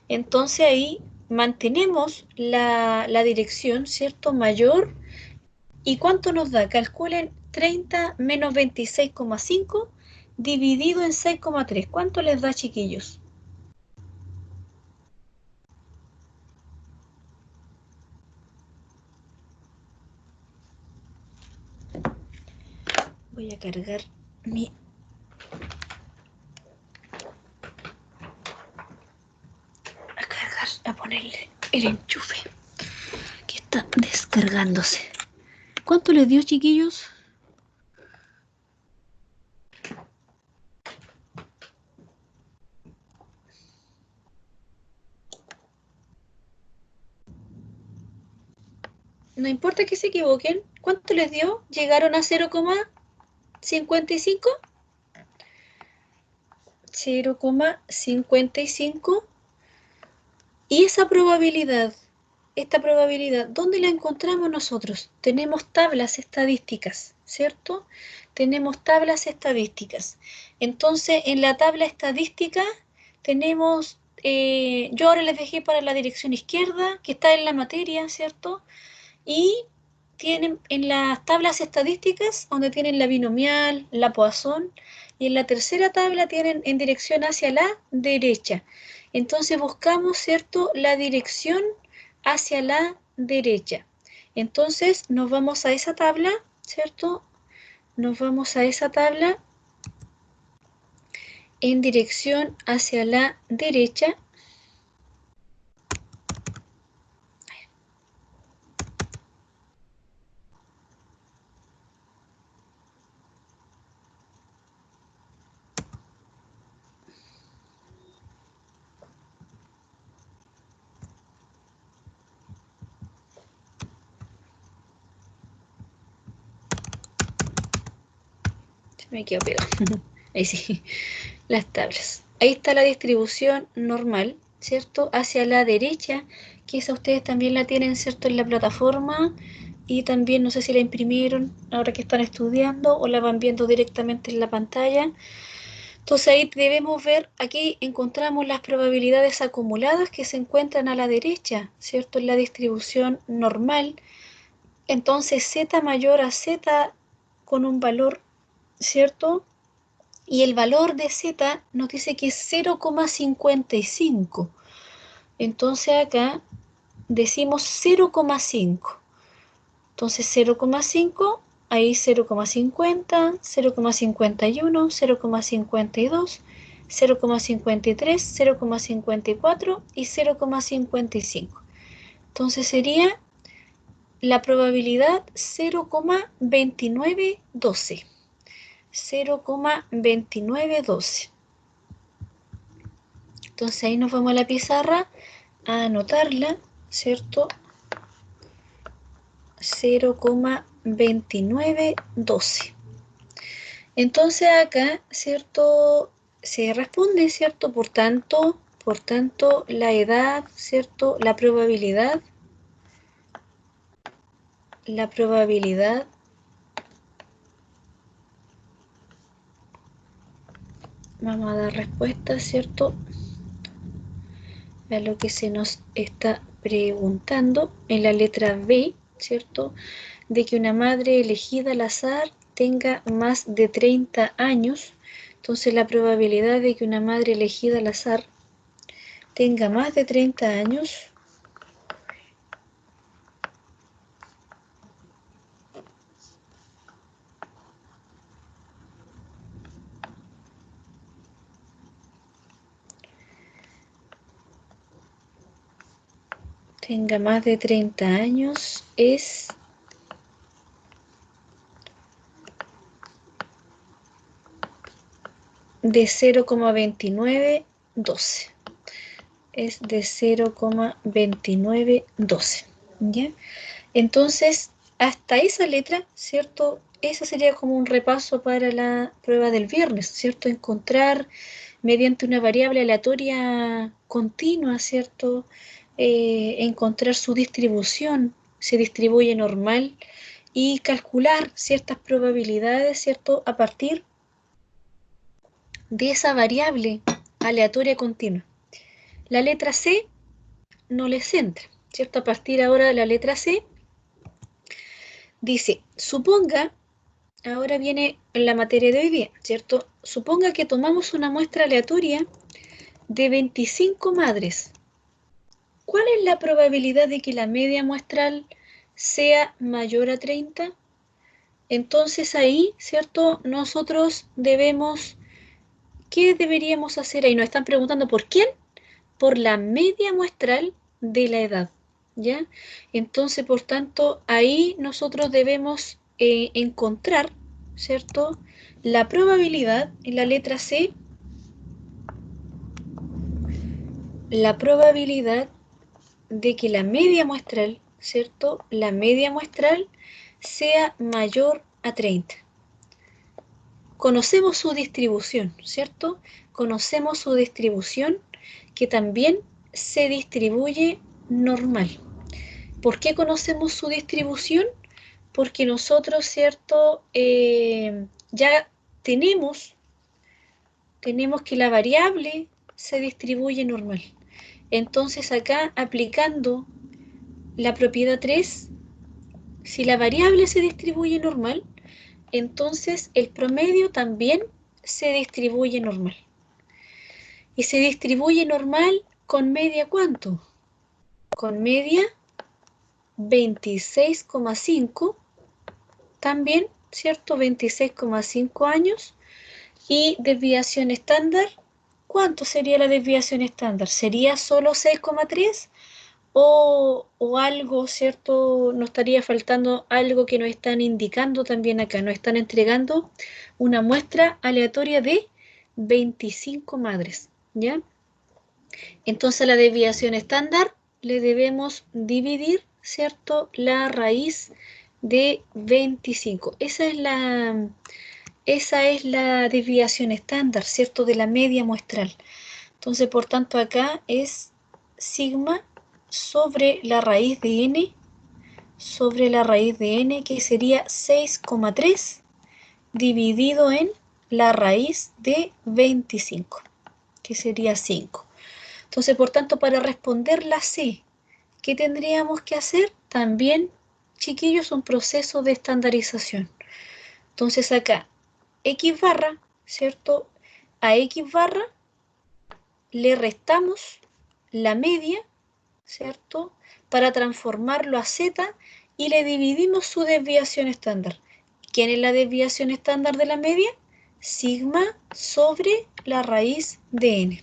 Entonces ahí mantenemos la dirección, ¿cierto? Mayor. ¿Y cuánto nos da? Calculen 30 menos 26,5 dividido en 6,3. ¿Cuánto les da, chiquillos? Voy a cargar mi... a ponerle el enchufe que está descargándose. ¿Cuánto les dio, chiquillos? No importa que se equivoquen. ¿Cuánto les dio? ¿Llegaron a 0,55? 0,55. Y esa probabilidad, esta probabilidad, ¿dónde la encontramos nosotros? Tenemos tablas estadísticas, ¿cierto? Tenemos tablas estadísticas. Entonces, en la tabla estadística tenemos, yo ahora les dejé para la dirección izquierda, que está en la materia, ¿cierto? Y tienen en las tablas estadísticas, donde tienen la binomial, la Poisson, y en la tercera tabla tienen en dirección hacia la derecha. Entonces buscamos, ¿cierto?, la dirección hacia la derecha. Entonces nos vamos a esa tabla, ¿cierto? Nos vamos a esa tabla en dirección hacia la derecha. Me quedo pegado. Ahí sí, las tablas. Ahí está la distribución normal, ¿cierto? Hacia la derecha, que esa ustedes también la tienen, ¿cierto? En la plataforma. Y también no sé si la imprimieron ahora que están estudiando o la van viendo directamente en la pantalla. Entonces ahí debemos ver, aquí encontramos las probabilidades acumuladas que se encuentran a la derecha, ¿cierto? En la distribución normal. Entonces Z mayor a Z con un valor, ¿cierto? Y el valor de Z nos dice que es 0,55. Entonces acá decimos 0,5. Entonces 0,5, ahí 0,50, 0,51, 0,52, 0,53, 0,54 y 0,55. Entonces sería la probabilidad 0,2912. 0,2912. Entonces ahí nos vamos a la pizarra a anotarla, ¿cierto? 0,2912. Entonces acá, ¿cierto? Se responde, ¿cierto? Por tanto, la edad, ¿cierto? La probabilidad vamos a dar respuesta, ¿cierto?, a lo que se nos está preguntando en la letra B, ¿cierto?, de que una madre elegida al azar tenga más de 30 años. Entonces la probabilidad de que una madre elegida al azar tenga más de 30 años es de 0,2912. Es de 0,2912. ¿Ya? Entonces, hasta esa letra, ¿cierto? Esa sería como un repaso para la prueba del viernes, ¿cierto? Encontrar mediante una variable aleatoria continua, ¿cierto? Encontrar su distribución, se distribuye normal, y calcular ciertas probabilidades, ¿cierto? A partir de esa variable aleatoria continua. La letra C no les entra, ¿cierto? A partir ahora de la letra C, dice, suponga, ahora viene la materia de hoy día, ¿cierto? Suponga que tomamos una muestra aleatoria de 25 madres. ¿Cuál es la probabilidad de que la media muestral sea mayor a 30? Entonces ahí, ¿cierto? Nosotros debemos, ¿qué deberíamos hacer ahí? Nos están preguntando ¿por quién? Por la media muestral de la edad, ¿ya? Entonces, por tanto, ahí nosotros debemos encontrar, ¿cierto? La probabilidad en la letra C, la probabilidad de que la media muestral, ¿cierto? La media muestral sea mayor a 30. Conocemos su distribución, ¿cierto? Conocemos su distribución que también se distribuye normal. ¿Por qué conocemos su distribución? Porque nosotros, ¿cierto? Ya tenemos que la variable se distribuye normal. Entonces acá, aplicando la propiedad 3, si la variable se distribuye normal, entonces el promedio también se distribuye normal. Y se distribuye normal con media ¿cuánto? Con media 26,5 también, ¿cierto? 26,5 años. Y desviación estándar, ¿cuánto sería la desviación estándar? ¿Sería solo 6,3? O algo, ¿cierto? Nos estaría faltando algo que nos están indicando también acá. Nos están entregando una muestra aleatoria de 25 madres, ¿ya? Entonces a la desviación estándar le debemos dividir, ¿cierto? La raíz de 25. Esa es la desviación estándar, ¿cierto? De la media muestral. Entonces, por tanto, acá es sigma sobre la raíz de n, que sería 6,3 dividido en la raíz de 25, que sería 5. Entonces, por tanto, para responder la C, ¿qué tendríamos que hacer? También, chiquillos, un proceso de estandarización. Entonces acá, X barra, ¿cierto? A X barra le restamos la media, ¿cierto? Para transformarlo a Z y le dividimos su desviación estándar. ¿Quién es la desviación estándar de la media? Sigma sobre la raíz de n.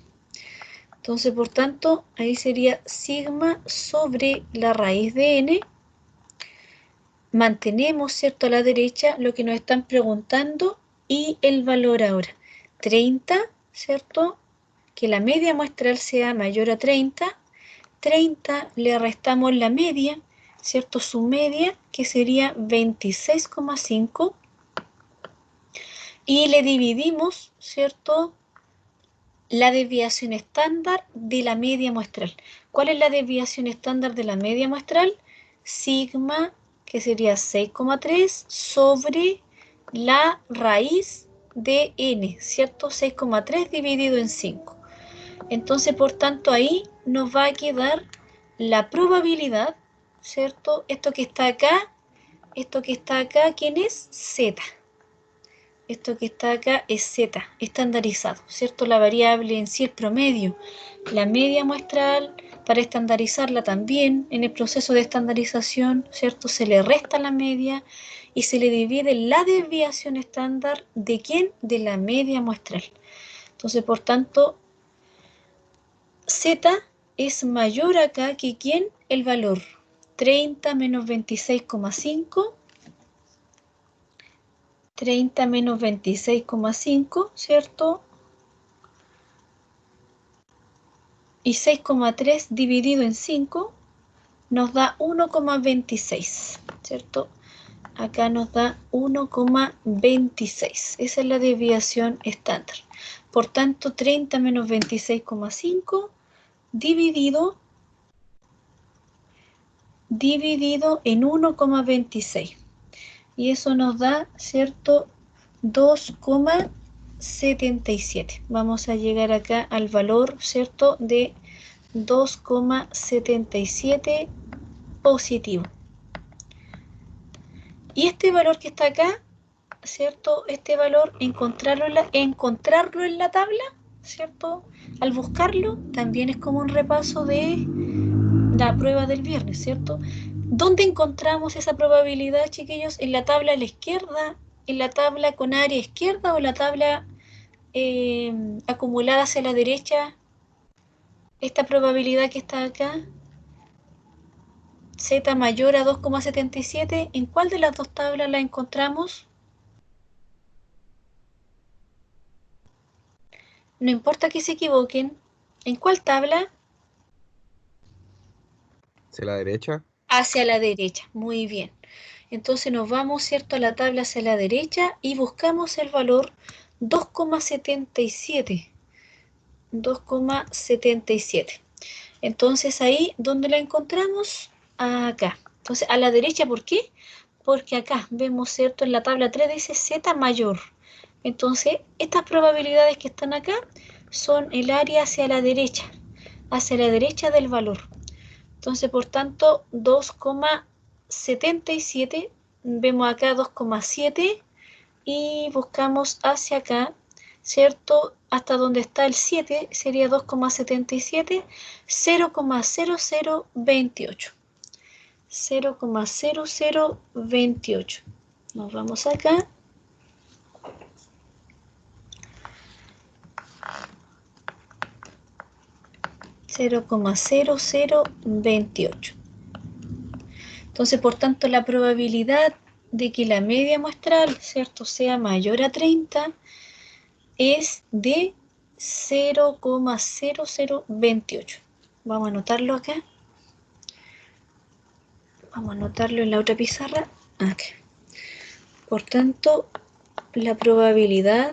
Entonces, por tanto, ahí sería sigma sobre la raíz de n. Mantenemos, ¿cierto? A la derecha lo que nos están preguntando y el valor ahora. 30, ¿cierto? Que la media muestral sea mayor a 30. 30 le restamos la media, ¿cierto? Su media, que sería 26,5. Y le dividimos, ¿cierto? La desviación estándar de la media muestral. ¿Cuál es la desviación estándar de la media muestral? Sigma, que sería 6,3 sobre la raíz de n, ¿cierto? 6,3 dividido en 5. Entonces, por tanto, ahí nos va a quedar la probabilidad, ¿cierto? Esto que está acá, ¿quién es? Z. Esto que está acá es Z, estandarizado, ¿cierto? La variable en sí, el promedio. La media muestral, para estandarizarla también, en el proceso de estandarización, ¿cierto? Se le resta la media y se le divide la desviación estándar, ¿de quién? De la media muestral. Entonces, por tanto, Z es mayor acá que ¿quién? El valor 30 menos 26,5. 30 menos 26,5, ¿cierto? Y 6,3 dividido en 5 nos da 1,26, ¿cierto? Acá nos da 1,26. Esa es la desviación estándar. Por tanto, 30 menos 26,5 dividido en 1,26. Y eso nos da, ¿cierto? 2,77. Vamos a llegar acá al valor, ¿cierto? De 2,77 positivo. Y este valor que está acá, ¿cierto? Este valor, encontrarlo en la tabla, ¿cierto? Al buscarlo, también es como un repaso de la prueba del viernes, ¿cierto? ¿Dónde encontramos esa probabilidad, chiquillos? ¿En la tabla a la izquierda? ¿En la tabla con área izquierda o la tabla acumulada hacia la derecha? Esta probabilidad que está acá, z mayor a 2,77, ¿en cuál de las dos tablas la encontramos? No importa que se equivoquen. ¿En cuál tabla? ¿Hacia la derecha? Hacia la derecha. Muy bien. Entonces nos vamos, ¿cierto?, a la tabla hacia la derecha y buscamos el valor 2,77. 2,77. Entonces ahí, ¿dónde la encontramos? Acá. Entonces a la derecha, ¿por qué? Porque acá vemos, ¿cierto?, en la tabla 3 dice z mayor. Entonces estas probabilidades que están acá son el área hacia la derecha del valor. Entonces, por tanto, 2,77, vemos acá 2,7 y buscamos hacia acá, ¿cierto? Hasta donde está el 7 sería 2,77, 0,0028. 0,0028. Nos vamos acá. (0,0028). Entonces, por tanto, la probabilidad de que la media muestral, ¿cierto?, sea mayor a 30 es de 0,0028. Vamos a anotarlo acá. Vamos a anotarlo en la otra pizarra. Acá. Por tanto, la probabilidad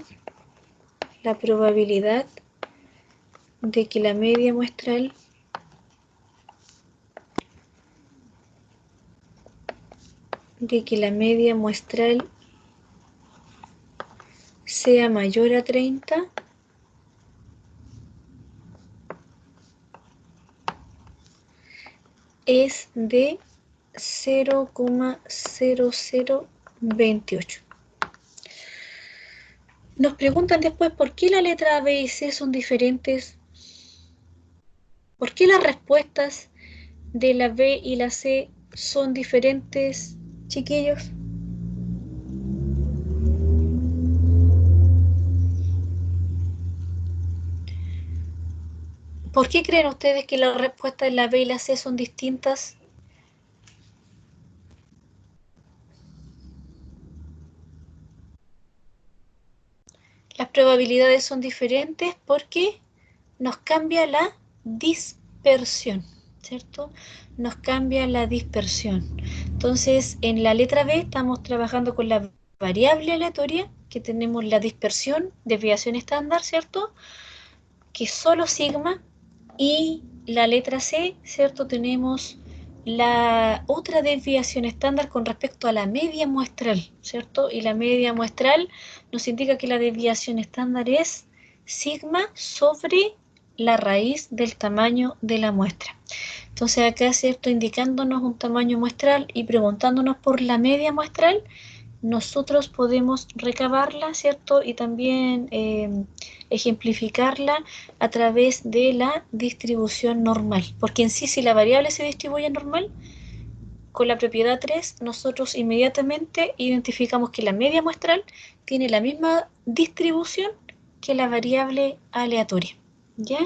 de que la media muestral sea mayor a 30 es de 0,0028. Nos preguntan después por qué la letra A, B y C son diferentes. ¿Por qué las respuestas de la B y la C son diferentes, chiquillos? ¿Por qué creen ustedes que las respuestas de la B y la C son distintas? Las probabilidades son diferentes porque nos cambia la dispersión, ¿cierto? Nos cambia la dispersión. Entonces, en la letra B estamos trabajando con la variable aleatoria, que tenemos la dispersión, desviación estándar, ¿cierto?, que es solo sigma, y la letra C, ¿cierto?, tenemos la otra desviación estándar con respecto a la media muestral, ¿cierto? Y la media muestral nos indica que la desviación estándar es sigma sobre la raíz del tamaño de la muestra. Entonces acá, ¿cierto?, indicándonos un tamaño muestral y preguntándonos por la media muestral, nosotros podemos recabarla, ¿cierto?, y también ejemplificarla a través de la distribución normal. Porque en sí, si la variable se distribuye normal, con la propiedad 3, nosotros inmediatamente identificamos que la media muestral tiene la misma distribución que la variable aleatoria, ¿ya?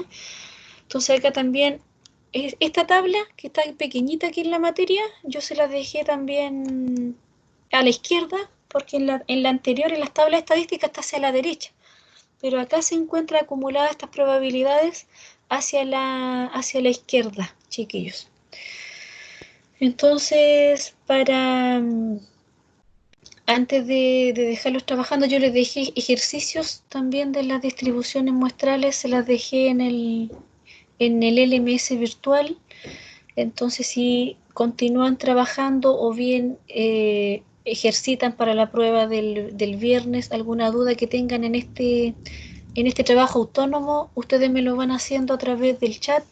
Entonces acá también, esta tabla, que está pequeñita aquí en la materia, yo se la dejé también a la izquierda, porque en la anterior, en las tablas estadísticas, está hacia la derecha. Pero acá se encuentran acumuladas estas probabilidades hacia la izquierda, chiquillos. Entonces, antes de dejarlos trabajando, yo les dejé ejercicios también de las distribuciones muestrales, se las dejé en el LMS virtual. Entonces, si continúan trabajando o bien ejercitan para la prueba del viernes, alguna duda que tengan en este trabajo autónomo, ustedes me lo van haciendo a través del chat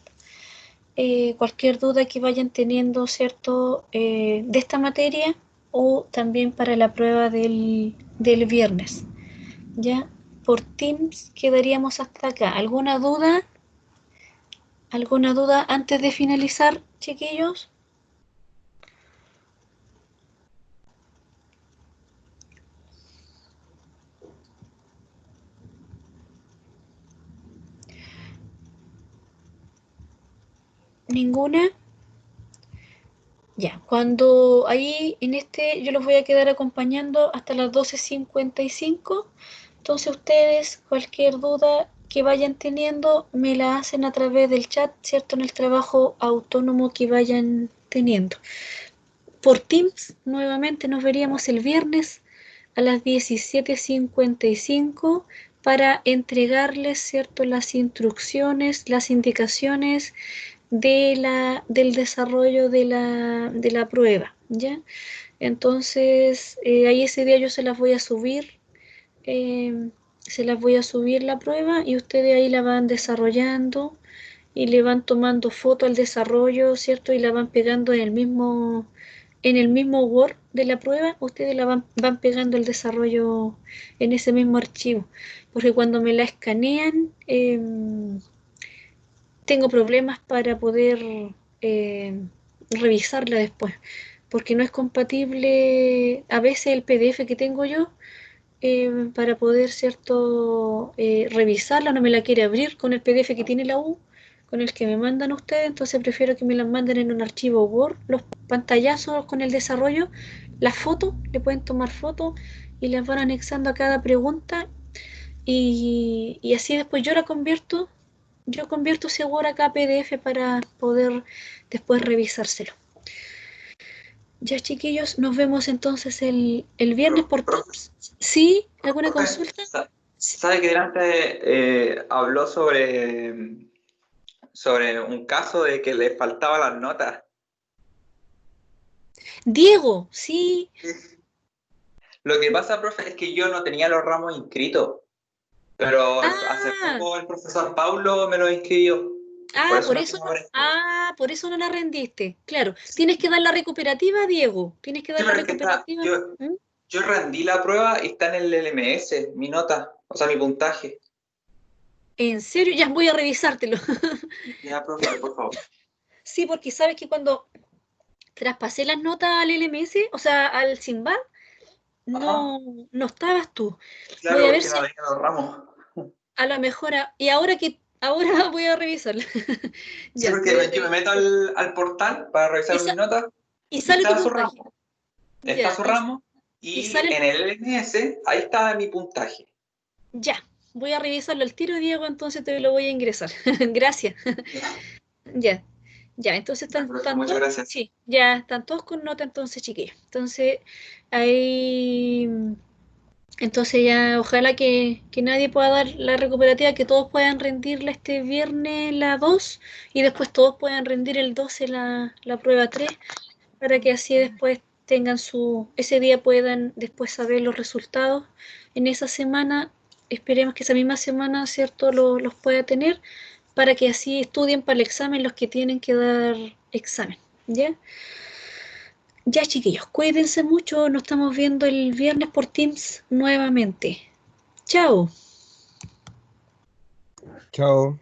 cualquier duda que vayan teniendo, ¿cierto? De esta materia o también para la prueba del viernes. ¿Ya? Por Teams quedaríamos hasta acá. ¿Alguna duda? ¿Alguna duda antes de finalizar, chiquillos? ¿Ninguna? Ya, cuando ahí en este yo los voy a quedar acompañando hasta las 12:55. Entonces ustedes, cualquier duda que vayan teniendo, me la hacen a través del chat, ¿cierto? En el trabajo autónomo que vayan teniendo. Por Teams, nuevamente nos veríamos el viernes a las 17:55 para entregarles, ¿cierto? Las instrucciones, las indicaciones del desarrollo de la prueba, ¿ya? Entonces, ahí ese día yo se las voy a subir, la prueba y ustedes ahí la van desarrollando y le van tomando foto al desarrollo, ¿cierto? Y la van pegando en el mismo Word de la prueba, ustedes la van pegando el desarrollo en ese mismo archivo, porque cuando me la escanean, tengo problemas para poder revisarla después, porque no es compatible a veces el PDF que tengo yo para poder, ¿cierto? Revisarla, no me la quiere abrir con el PDF que tiene la U, con el que me mandan ustedes, entonces prefiero que me la manden en un archivo Word, los pantallazos con el desarrollo, las fotos, le pueden tomar fotos y las van anexando a cada pregunta y así después yo convierto ese Word acá a PDF para poder después revisárselo. Ya, chiquillos, nos vemos entonces el viernes por Teams. ¿Sí? ¿Alguna consulta? ¿Sabe que delante habló sobre un caso de que le faltaban las notas? Diego, sí. Lo que pasa, profe, es que yo no tenía los ramos inscritos, pero hace poco el profesor Paulo me los inscribió. Por eso no la rendiste. Claro, tienes que dar la recuperativa, Diego. Tienes que dar la recuperativa. Yo rendí la prueba y está en el LMS, mi nota, o sea, mi puntaje. ¿En serio? Ya voy a revisártelo. Ya, profe, por favor. Sí, porque sabes que cuando traspasé las notas al LMS, o sea, al Sinbad, no estabas tú. Claro, voy a ver porque si no veía los ramos. a lo mejor, ahora voy a revisarla. Sí, Ya, porque yo me meto al portal para revisar mis notas y y sale tu está su puntaje. ramo. Está su ramo y en el LMS ahí está mi puntaje. Ya, voy a revisarlo al tiro, Diego, entonces te lo voy a ingresar. Gracias. Ya, entonces Muchas gracias. sí, ya están todos con nota entonces, chiquillos. Entonces, ahí, entonces ya ojalá que nadie pueda dar la recuperativa, que todos puedan rendirla este viernes la 2 y después todos puedan rendir el 12 la prueba 3 para que así después tengan ese día puedan después saber los resultados en esa semana. Esperemos que esa misma semana, ¿cierto?, los pueda tener para que así estudien para el examen los que tienen que dar examen, ¿ya? Ya, chiquillos, cuídense mucho, nos estamos viendo el viernes por Teams nuevamente. Chao. Chao.